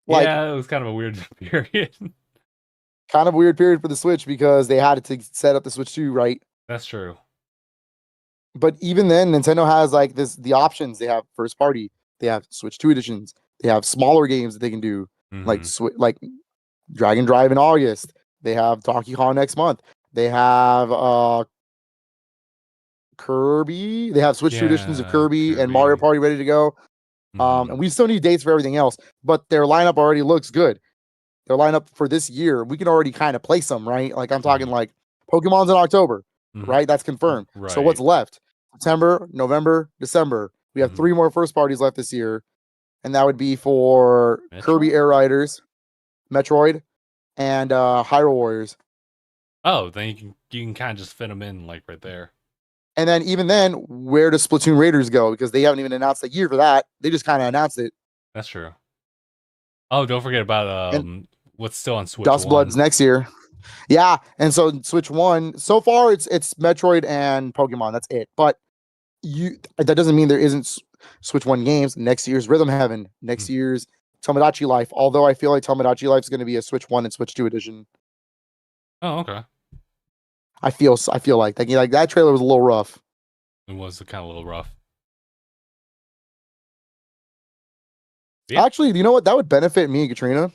Speaker 1: Yeah, it was kind of a weird period.
Speaker 2: Kind of a weird period for the Switch because they had to set up the Switch 2, right?
Speaker 1: That's true.
Speaker 2: But even then, Nintendo has like the options. They have first party, they have Switch 2 editions, they have smaller games that they can do, like Dragon Drive in August. They have Donkey Kong next month. They have Kirby. They have Switch 2 editions of Kirby and Mario Party ready to go. And we still need dates for everything else, but their lineup already looks good. Their lineup for this year, we can already kind of place them, right? Like I'm talking like Pokemon's in October, right? That's confirmed. Right. So what's left? September, November, December. We have 3 more first parties left this year, and that would be for Kirby Air Riders, Metroid, and Hyrule Warriors.
Speaker 1: Oh, then you can kind of just fit them in like right there.
Speaker 2: And then even then, where does Splatoon Raiders go? Because they haven't even announced a year for that. They just kind of announced it.
Speaker 1: That's true. Oh, don't forget about what's still on Switch.
Speaker 2: Dustblood's next year. Yeah, and so Switch 1, so far it's Metroid and Pokemon. That's it. But that doesn't mean there isn't Switch 1 games. Next year's Rhythm Heaven. Next year's Tomodachi Life. Although I feel like Tomodachi Life is going to be a Switch 1 and Switch 2 edition.
Speaker 1: Oh, okay.
Speaker 2: I feel like that trailer was a little rough.
Speaker 1: It was kind of a little rough.
Speaker 2: Yeah. Actually, you know what? That would benefit me and Katrina.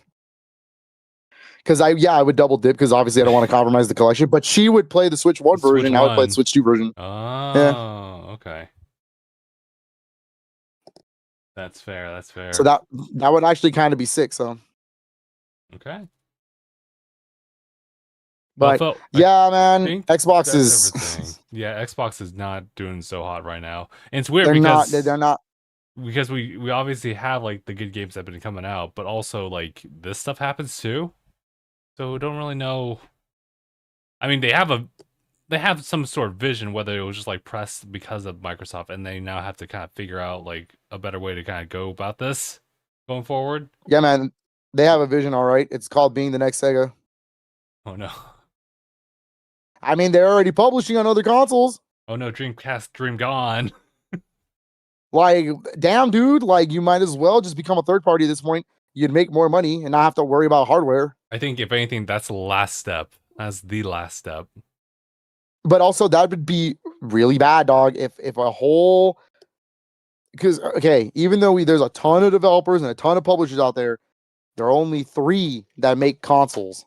Speaker 2: Because I would double dip because obviously I don't want to compromise the collection. But she would play the Switch 1 version, and I would play the Switch 2 version.
Speaker 1: Oh, okay. That's fair.
Speaker 2: So that would actually kind of be sick. So
Speaker 1: okay.
Speaker 2: But man, Xbox is
Speaker 1: everything. Yeah, Xbox is not doing so hot right now, and it's weird
Speaker 2: they're not
Speaker 1: because we obviously have like the good games that have been coming out, but also like this stuff happens too. So we don't really know. I mean, they have some sort of vision, whether it was just like pressed because of Microsoft, and they now have to kind of figure out like a better way to kind of go about this going forward.
Speaker 2: Yeah, man, they have a vision, all right. It's called being the next Sega.
Speaker 1: Oh no.
Speaker 2: I mean, they're already publishing on other consoles.
Speaker 1: Oh no, Dreamcast, dream gone.
Speaker 2: Like, damn, dude. Like, you might as well just become a third party at this point. You'd make more money and not have to worry about hardware.
Speaker 1: I think, if anything, that's the last step. That's the last step.
Speaker 2: But also, that would be really bad, dog. If a whole... Because, okay, even though there's a ton of developers and a ton of publishers out there, there are only 3 that make consoles.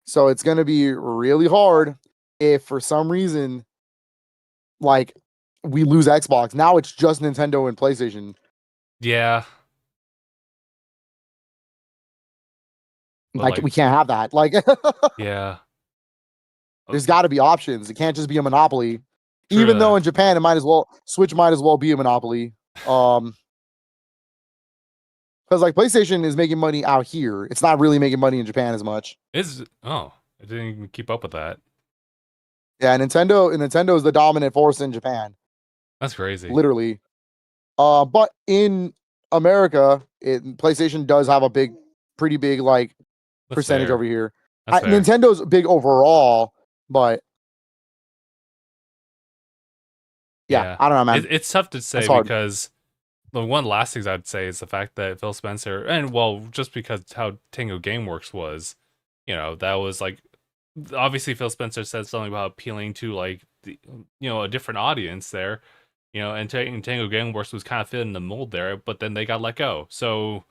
Speaker 2: So it's going to be really hard if for some reason, like, we lose Xbox. Now it's just Nintendo and PlayStation.
Speaker 1: Yeah.
Speaker 2: Like, we can't have that. Like,
Speaker 1: yeah.
Speaker 2: There's got to be options. It can't just be a monopoly. True. Even though in Japan, Switch might as well be a monopoly. Because like PlayStation is making money out here. It's not really making money in Japan as much.
Speaker 1: I didn't even keep up with that.
Speaker 2: Yeah, Nintendo is the dominant force in Japan.
Speaker 1: That's crazy.
Speaker 2: Literally. But in America, PlayStation does have a pretty big like percentage over here. Nintendo's big overall, but yeah, I don't know, man.
Speaker 1: It's tough to say because the one last thing I'd say is the fact that Phil Spencer, and just because how Tango Gameworks was, that was like, obviously Phil Spencer said something about appealing to like a different audience there, and Tango Gameworks was kind of fitting the mold there, but then they got let go. So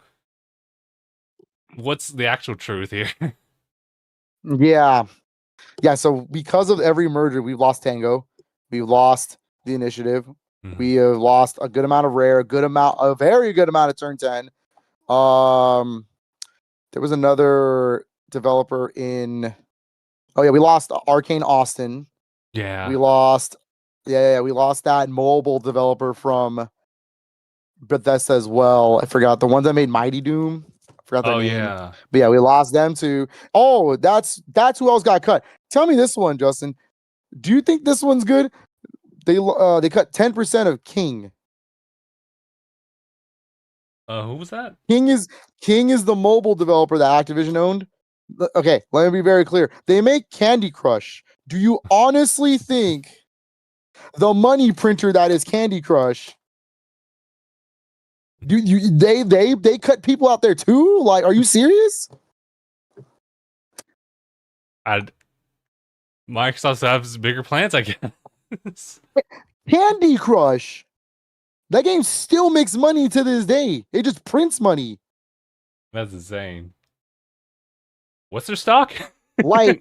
Speaker 1: what's the actual truth here?
Speaker 2: Yeah. So because of every merger, we've lost Tango, we've lost the Initiative, we have lost a good amount of Rare, a very good amount of Turn 10. There was another developer in. Oh yeah, we lost Arcane Austin.
Speaker 1: Yeah,
Speaker 2: we lost. We lost that mobile developer from Bethesda as well. I forgot the ones that made Mighty Doom. I forgot their name.
Speaker 1: Yeah,
Speaker 2: but yeah, we lost them too. Oh, that's who else got cut. Tell me this one, Justin. Do you think this one's good? They cut 10% of King.
Speaker 1: Who was that?
Speaker 2: King is the mobile developer that Activision owned. Okay, let me be very clear. They make Candy Crush. Do you honestly think the money printer that is Candy Crush? They cut people out there too? Like, are you serious?
Speaker 1: Microsoft has bigger plans, I guess.
Speaker 2: Candy Crush. That game still makes money to this day. It just prints money.
Speaker 1: That's insane. What's their stock?
Speaker 2: Like,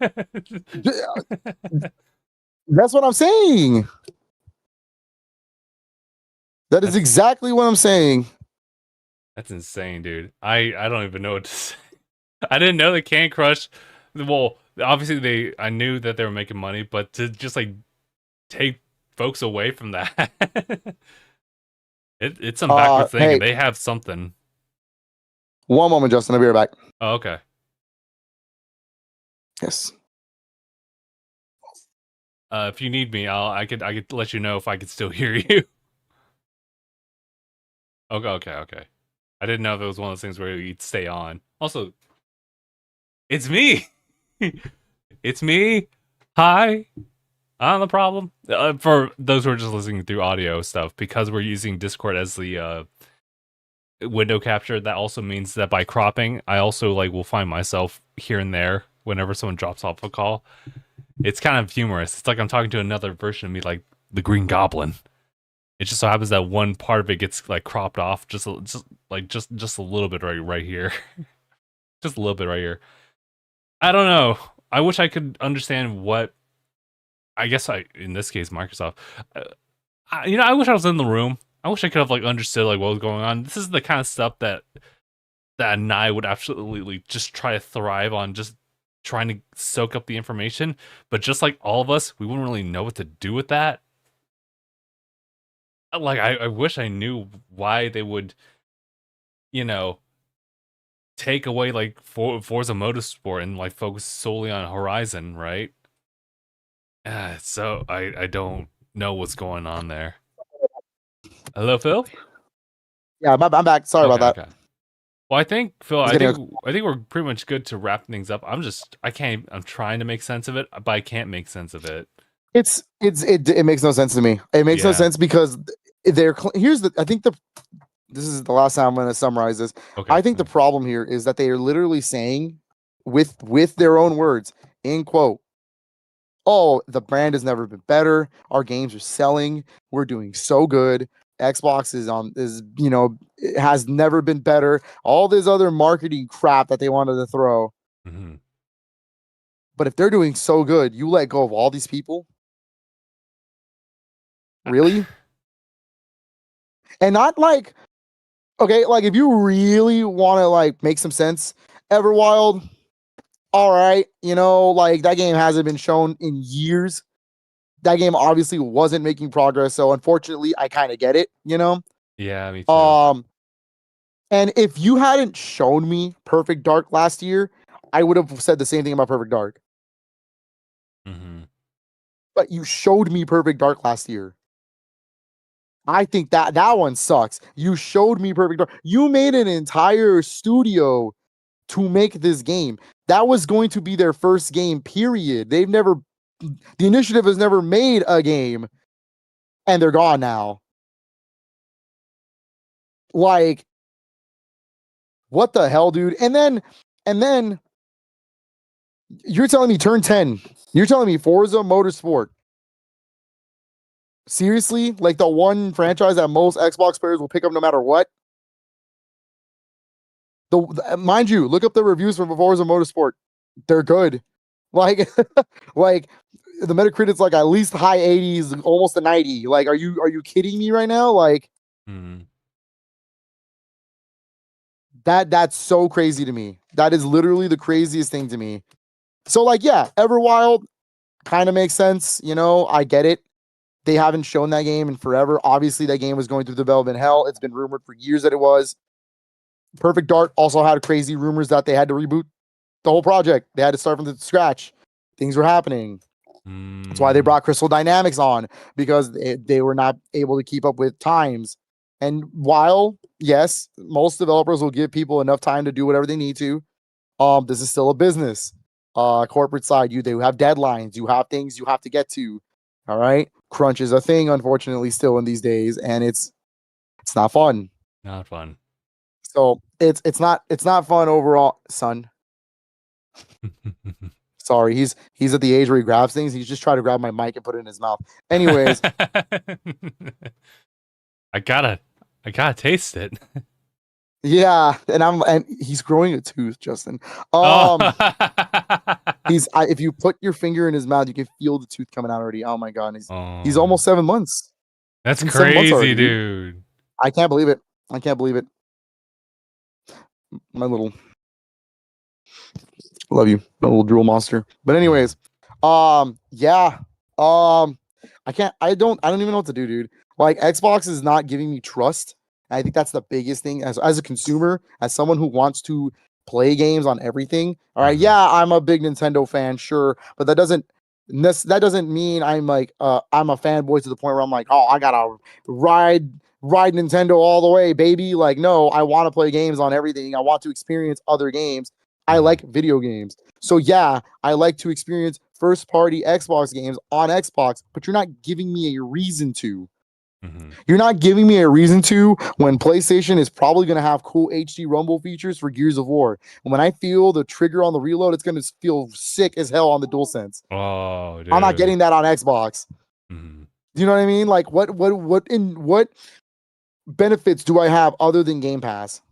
Speaker 2: that's what I'm saying. That's exactly what I'm saying.
Speaker 1: That's insane, dude. I don't even know what to say. I didn't know that Candy Crush. Well, obviously I knew that they were making money, but to just like take folks away from that, it's some backward thinking. Hey, they have something.
Speaker 2: One moment, Justin. I'll be right back.
Speaker 1: Oh, okay.
Speaker 2: Yes.
Speaker 1: If you need me, I could let you know if I could still hear you. Okay. I didn't know if it was one of those things where you'd stay on. Also, it's me. It's me. Hi. I'm the problem. For those who are just listening through audio stuff, because we're using Discord as the window capture, that also means that by cropping, I also like will find myself here and there whenever someone drops off a call. It's kind of humorous. It's like I'm talking to another version of me, like the Green Goblin. It just so happens that one part of it gets like cropped off just a little bit right here. Just a little bit right here. I don't know. I wish I could understand what. I guess in this case, Microsoft. I wish I was in the room. I wish I could have like understood like what was going on. This is the kind of stuff that I would absolutely just try to thrive on, just trying to soak up the information. But just like all of us, we wouldn't really know what to do with that. Like I wish I knew why they would, take away like Forza Motorsport and like focus solely on Horizon, right? So I don't know what's going on there. Hello, Phil?
Speaker 2: Yeah, I'm back. Sorry about that.
Speaker 1: Okay. Well, I think Phil, I think we're pretty much good to wrap things up. I'm trying to make sense of it, but I can't make sense of it.
Speaker 2: It makes no sense to me. It makes no sense because this is the last time I'm going to summarize this. Okay. I think the problem here is that they are literally saying with their own words, in quote, "Oh, the brand has never been better. Our games are selling. We're doing so good. Xbox it has never been better." All this other marketing crap that they wanted to throw. Mm-hmm. But if they're doing so good, you let go of all these people? Really? And not like, okay, like if you really want to like make some sense, Everwild, all right, like that game hasn't been shown in years. That game obviously wasn't making progress, so unfortunately, I kind of get it,
Speaker 1: Yeah, me too.
Speaker 2: And if you hadn't shown me Perfect Dark last year, I would have said the same thing about Perfect Dark. Mm-hmm. But you showed me Perfect Dark last year. I think that one sucks. You showed me Perfect Dark. You made an entire studio to make this game. That was going to be their first game, period. The initiative has never made a game, and they're gone now. Like, what the hell, dude? And then you're telling me turn 10. You're telling me Forza Motorsport. Seriously? Like the one franchise that most Xbox players will pick up no matter what? Mind you, look up the reviews for Forza Motorsport. They're good. Like, like the Metacritic's like at least high 80s, almost a 90. Like, are you kidding me right now? Like, that's so crazy to me. That is literally the craziest thing to me. So, like, yeah, Everwild kind of makes sense. I get it. They haven't shown that game in forever. Obviously, that game was going through development hell. It's been rumored for years that it was. Perfect Dark also had crazy rumors that they had to reboot the whole project. They had to start from scratch. Things were happening. That's why they brought Crystal Dynamics on, because they were not able to keep up with times. And while, yes, most developers will give people enough time to do whatever they need to, this is still a business. Corporate side, they have deadlines, you have things you have to get to. All right. Crunch is a thing, unfortunately, still in these days, and it's not fun.
Speaker 1: Not fun.
Speaker 2: So it's not fun overall, son. Sorry, he's at the age where he grabs things. He's just trying to grab my mic and put it in his mouth. Anyways,
Speaker 1: I gotta taste it.
Speaker 2: Yeah, and he's growing a tooth, Justin. If you put your finger in his mouth, you can feel the tooth coming out already. Oh my god, he's almost 7 months.
Speaker 1: That's crazy, already, dude.
Speaker 2: I can't believe it. My little, love you, my little drool monster. But anyways, yeah, I don't even know what to do, dude. Like, Xbox is not giving me trust. I think that's the biggest thing as a consumer, as someone who wants to play games on everything. All right, yeah, I'm a big Nintendo fan, sure, but that doesn't mean I'm like I'm a fanboy to the point where I'm like, oh, I gotta ride Nintendo all the way, baby. Like, no, I want to play games on everything. I want to experience other games. I like video games, so yeah, I like to experience first-party Xbox games on Xbox. But you're not giving me a reason to. You're not giving me a reason to, when PlayStation is probably going to have cool HD rumble features for Gears of War. And when I feel the trigger on the reload, it's going to feel sick as hell on the DualSense.
Speaker 1: Oh, dude.
Speaker 2: I'm not getting that on Xbox. Do you know what I mean? Like, what benefits do I have other than Game Pass?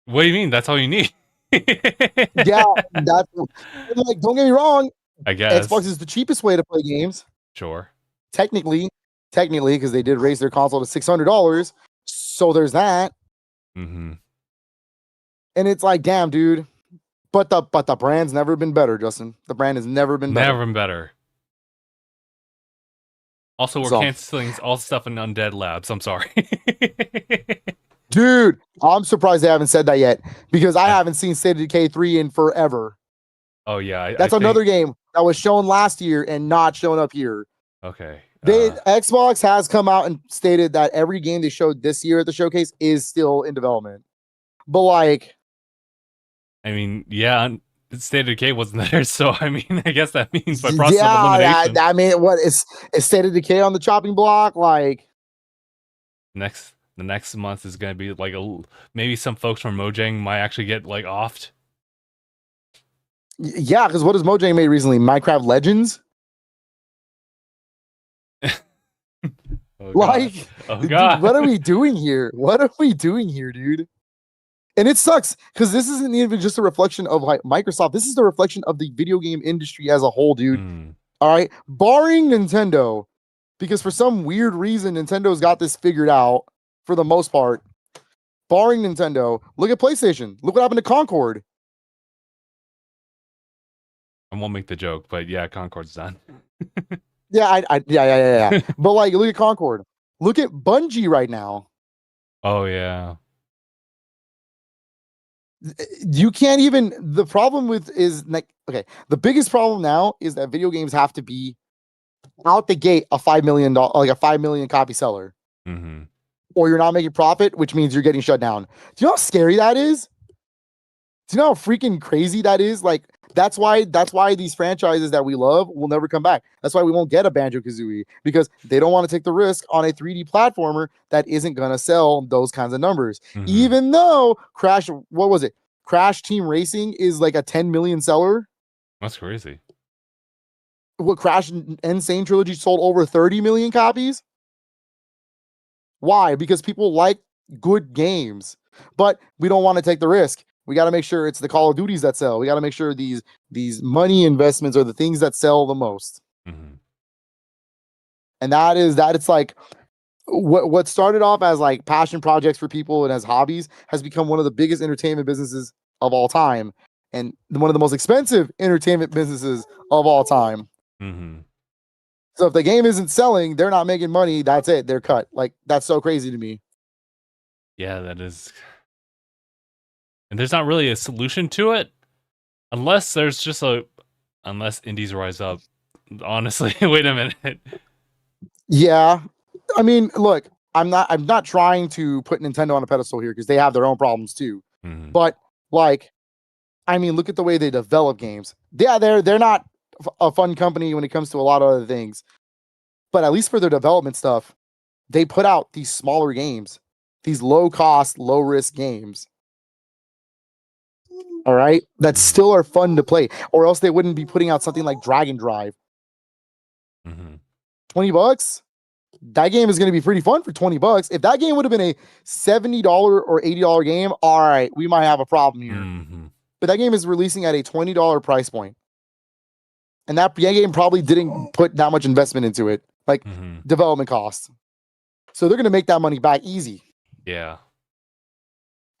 Speaker 1: What do you mean? That's all you need.
Speaker 2: Yeah, that's like, don't get me wrong.
Speaker 1: I guess
Speaker 2: Xbox is the cheapest way to play games.
Speaker 1: Sure.
Speaker 2: Technically, because they did raise their console to $600, so there's that. And it's like, damn, dude. But the brand's never been better, Justin. The brand has never been better.
Speaker 1: Never been better. Also, we're canceling all stuff in Undead Labs. I'm sorry.
Speaker 2: Dude, I'm surprised they haven't said that yet, because I haven't seen State of Decay 3 in forever.
Speaker 1: Oh yeah,
Speaker 2: that's another game that was shown last year and not shown up here.
Speaker 1: Okay.
Speaker 2: Xbox has come out and stated that every game they showed this year at the showcase is still in development. But like,
Speaker 1: I mean, yeah, State of Decay wasn't there, so I mean, I guess that means by process of elimination.
Speaker 2: I mean, what is State of Decay on the chopping block? Like,
Speaker 1: the next month is gonna be like maybe some folks from Mojang might actually get like offed.
Speaker 2: Yeah, because what has Mojang made recently? Minecraft Legends.
Speaker 1: Oh,
Speaker 2: like,
Speaker 1: oh god,
Speaker 2: dude, what are we doing here? Dude? And it sucks, because this isn't even just a reflection of like Microsoft. This is the reflection of the video game industry as a whole, dude. All right, barring Nintendo, because for some weird reason Nintendo's got this figured out for the most part. Barring Nintendo, look at PlayStation. Look what happened to Concord.
Speaker 1: I won't make the joke, but yeah, Concord's done.
Speaker 2: Yeah. But like, look at Concord. Look at Bungie right now.
Speaker 1: Oh yeah.
Speaker 2: You can't even. The problem is like, okay, the biggest problem now is that video games have to be out the gate a $5 million, like a 5 million copy seller, or you're not making profit, which means you're getting shut down. Do you know how scary that is? Do you know how freaking crazy that is? Like, that's why these franchises that we love will never come back. That's why we won't get a Banjo-Kazooie, because they don't want to take the risk on a 3D platformer that isn't going to sell those kinds of numbers. Even though Crash Team Racing is like a 10 million seller.
Speaker 1: That's crazy.
Speaker 2: What, Crash Insane Trilogy sold over 30 million copies? Why? Because people like good games, but we don't want to take the risk. We got to make sure it's the Call of Duties that sell. We got to make sure these money investments are the things that sell the most. And that it's like what started off as like passion projects for people and as hobbies has become one of the biggest entertainment businesses of all time, and one of the most expensive entertainment businesses of all time. So if the game isn't selling, they're not making money. That's it. They're cut. Like, that's so crazy to me.
Speaker 1: Yeah, that is. And there's not really a solution to it, unless there's just a unless indies rise up. Honestly, wait a minute.
Speaker 2: Yeah, I mean, look, I'm not trying to put Nintendo on a pedestal here because they have their own problems too.
Speaker 1: Mm-hmm.
Speaker 2: But like, I mean, look at the way they develop games. Yeah, they're not a fun company when it comes to a lot of other things, but at least for their development stuff, they put out these smaller games, these low cost, low risk games. All right, that still are fun to play, or else they wouldn't be putting out something like Dragon Drive. $20. That game is going to be pretty fun for $20. If that game would have been a $70 or $80 game, all right, we might have a problem here. But that game is releasing at a $20 price point. And that game probably didn't put that much investment into it, like development costs. So they're going to make that money back easy.
Speaker 1: Yeah.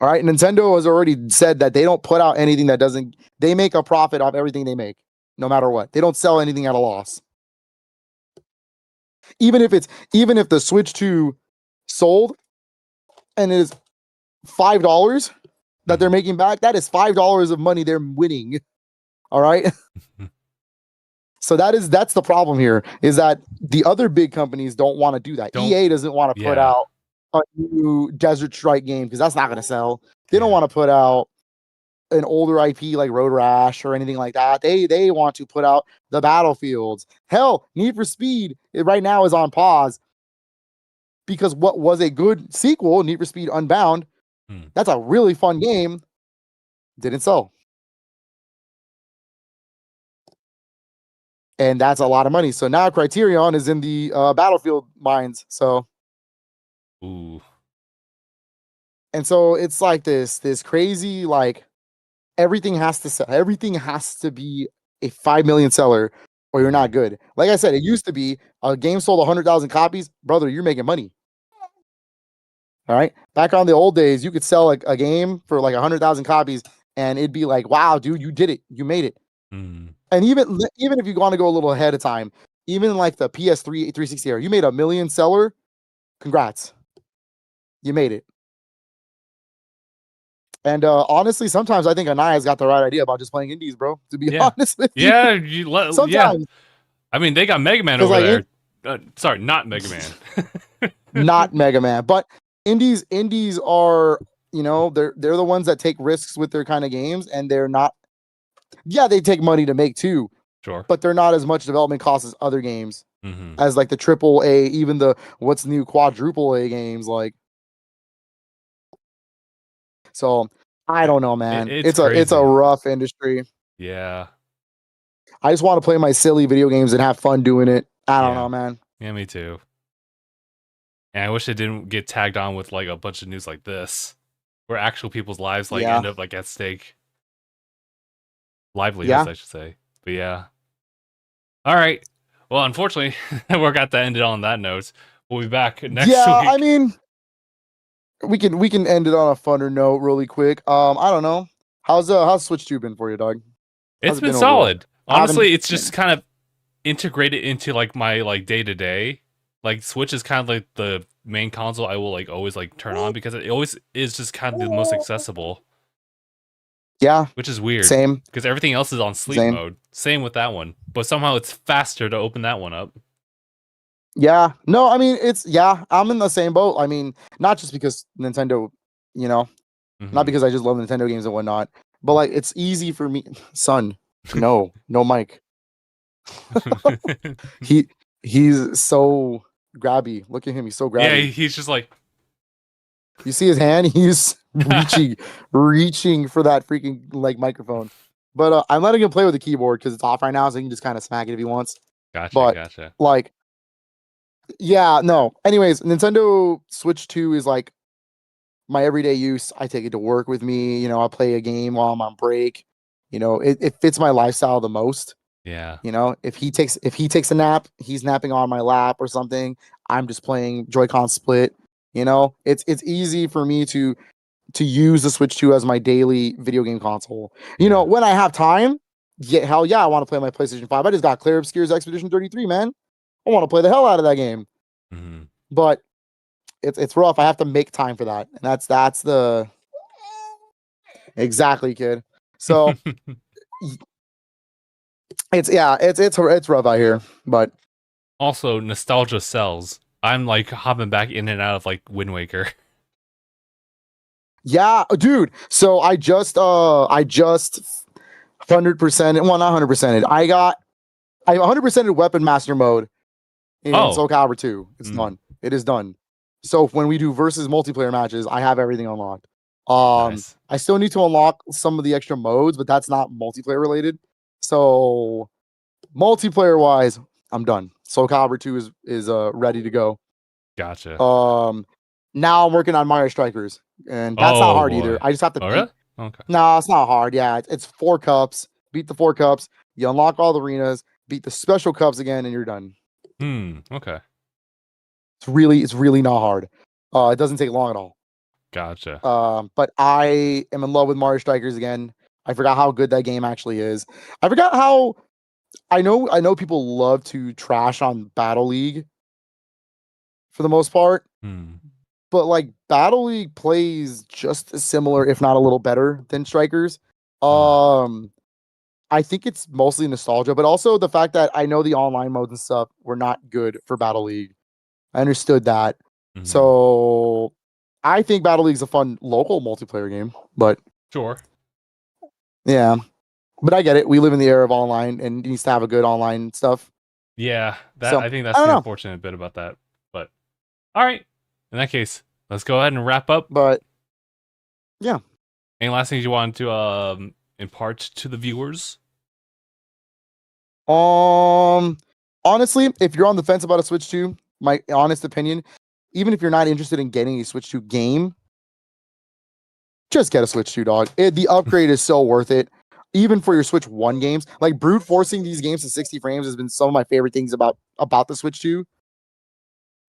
Speaker 2: All right. Nintendo has already said that they don't put out anything that doesn't, they make a profit off everything they make, no matter what. They don't sell anything at a loss. Even if the Switch 2 sold and it is $5 that they're making back, that is $5 of money they're winning. All right. So that's the problem here, is that the other big companies don't want to do that. EA doesn't want to put out a new Desert Strike game because that's not going to sell. They don't want to put out an older IP like Road Rash or anything like that. They want to put out the Battlefields. Hell, Need for Speed right now is on pause because what was a good sequel, Need for Speed Unbound, that's a really fun game, didn't sell. And that's a lot of money. So now Criterion is in the Battlefield mines. So,
Speaker 1: ooh.
Speaker 2: And so it's like this crazy, like, everything has to sell. Everything has to be a 5 million seller or you're not good. Like I said, it used to be a game sold 100,000 copies. Brother, you're making money. All right. Back on the old days, you could sell like a game for like 100,000 copies and it'd be like, wow, dude, you did it. You made it. And even if you want to go a little ahead of time, even like the PS3 360 era, you made a million seller. Congrats. You made it. And honestly, sometimes I think Aniyah's got the right idea about just playing indies, bro. To be honest with you.
Speaker 1: Yeah, sometimes. I mean, they got Mega Man over
Speaker 2: like
Speaker 1: there. Sorry, not Mega Man.
Speaker 2: Not Mega Man, but indies are, you know, they're the ones that take risks with their kind of games, and they're not. Yeah, they take money to make too.
Speaker 1: Sure.
Speaker 2: But they're not as much development costs as other games, as like the triple A, even the what's new quadruple A games, like. So I don't know, man. It's a rough industry.
Speaker 1: Yeah.
Speaker 2: I just want to play my silly video games and have fun doing it. I don't know, man.
Speaker 1: Yeah, me too. And I wish it didn't get tagged on with like a bunch of news like this, where actual people's lives like end up like at stake. Livelihoods, I should say. But yeah. All right. Well, unfortunately, we're got to end it on that note. We'll be back next week.
Speaker 2: Yeah, I mean, we can end it on a funner note really quick. I don't know. How's Switch 2 been for you, dog?
Speaker 1: It's been solid. Honestly, it's just kind of integrated into like my like day-to-day. Like Switch is kind of like the main console I will like always like turn on because it always is just kind of the most accessible.
Speaker 2: Yeah.
Speaker 1: Which is weird.
Speaker 2: Same.
Speaker 1: Because everything else is on sleep mode. Same with that one. But somehow it's faster to open that one up.
Speaker 2: Yeah. No, I mean, I'm in the same boat. I mean, not just because Nintendo, you know, not because I just love Nintendo games and whatnot, but like it's easy for me. Son, no mic. He's so grabby. Look at him. He's so grabby.
Speaker 1: Yeah, he's just like.
Speaker 2: You see his hand? He's reaching for that freaking like microphone. But I'm letting him play with the keyboard because it's off right now, so he can just kind of smack it if he wants.
Speaker 1: Gotcha.
Speaker 2: Like, yeah, no. Anyways, Nintendo Switch 2 is like my everyday use. I take it to work with me. You know, I play a game while I'm on break. You know, it fits my lifestyle the most.
Speaker 1: Yeah.
Speaker 2: You know, if he takes a nap, he's napping on my lap or something. I'm just playing Joy-Con split. You know, it's easy for me to use the Switch 2 as my daily video game console. You know, when I have time, hell yeah, I want to play my PlayStation 5. I just got Clair Obscure's Expedition 33, man. I want to play the hell out of that game. But it's rough. I have to make time for that. And that's the exactly, kid. So It's rough out here, but
Speaker 1: also nostalgia sells. I'm like hopping back in and out of like Wind Waker.
Speaker 2: Yeah, dude. So I just 100%, well, not 100%. I 100%ed Weapon Master mode in Soul Calibur 2. It's done. It is done. So when we do versus multiplayer matches, I have everything unlocked. Nice. I still need to unlock some of the extra modes, but that's not multiplayer related. So multiplayer wise, I'm done. Soul Calibur 2 is ready to go.
Speaker 1: Gotcha.
Speaker 2: Now I'm working on Mario Strikers, and that's not hard either. I just have to beat.
Speaker 1: Really? Okay.
Speaker 2: No, it's not hard. Yeah, it's 4 cups. Beat the 4 cups. You unlock all the arenas. Beat the special cups again, and you're done.
Speaker 1: Okay.
Speaker 2: It's really not hard. It doesn't take long at all.
Speaker 1: Gotcha.
Speaker 2: But I am in love with Mario Strikers again. I forgot how good that game actually is. I forgot how. I know people love to trash on Battle League for the most part. But like Battle League plays just as similar, if not a little better than Strikers. I think it's mostly nostalgia, but also the fact that I know the online modes and stuff were not good for Battle League. I understood that. So I think Battle League's a fun local multiplayer game, but
Speaker 1: sure.
Speaker 2: Yeah. But I get it. We live in the era of online and it needs to have a good online stuff.
Speaker 1: Yeah, I think that's the unfortunate bit about that. But all right. In that case, let's go ahead and wrap up.
Speaker 2: But yeah.
Speaker 1: Any last things you want to impart to the viewers?
Speaker 2: Honestly, if you're on the fence about a Switch 2, my honest opinion, even if you're not interested in getting a Switch 2 game, just get a Switch 2, dog. The upgrade is so worth it. Even for your Switch 1 games, like brute forcing these games to 60 frames has been some of my favorite things about the Switch 2.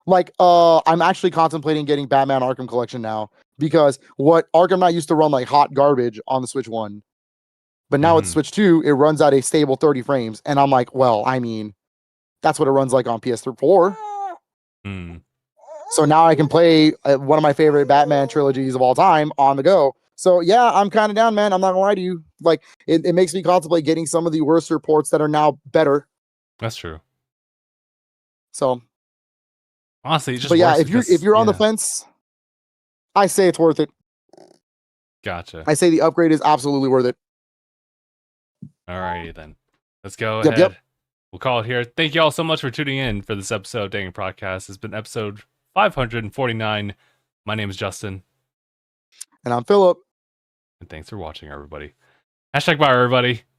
Speaker 2: Like, I'm actually contemplating getting Batman Arkham Collection now because what Arkham Knight used to run like hot garbage on the Switch 1, but now with Switch 2, it runs at a stable 30 frames, and I'm like, well, I mean, that's what it runs like on PS4. So now I can play one of my favorite Batman trilogies of all time on the go. So yeah, I'm kind of down, man. I'm not gonna lie to you. Like, it makes me contemplate getting some of the worst reports that are now better.
Speaker 1: That's true.
Speaker 2: So
Speaker 1: honestly, just
Speaker 2: but yeah, if you're on the fence, I say it's worth it.
Speaker 1: Gotcha.
Speaker 2: I say the upgrade is absolutely worth it.
Speaker 1: All righty then. Let's go ahead. Yep. We'll call it here. Thank you all so much for tuning in for this episode of DangIT Prodcast. It's been episode 549. My name is Justin.
Speaker 2: And I'm Philip.
Speaker 1: And thanks for watching, everybody. #bye, everybody.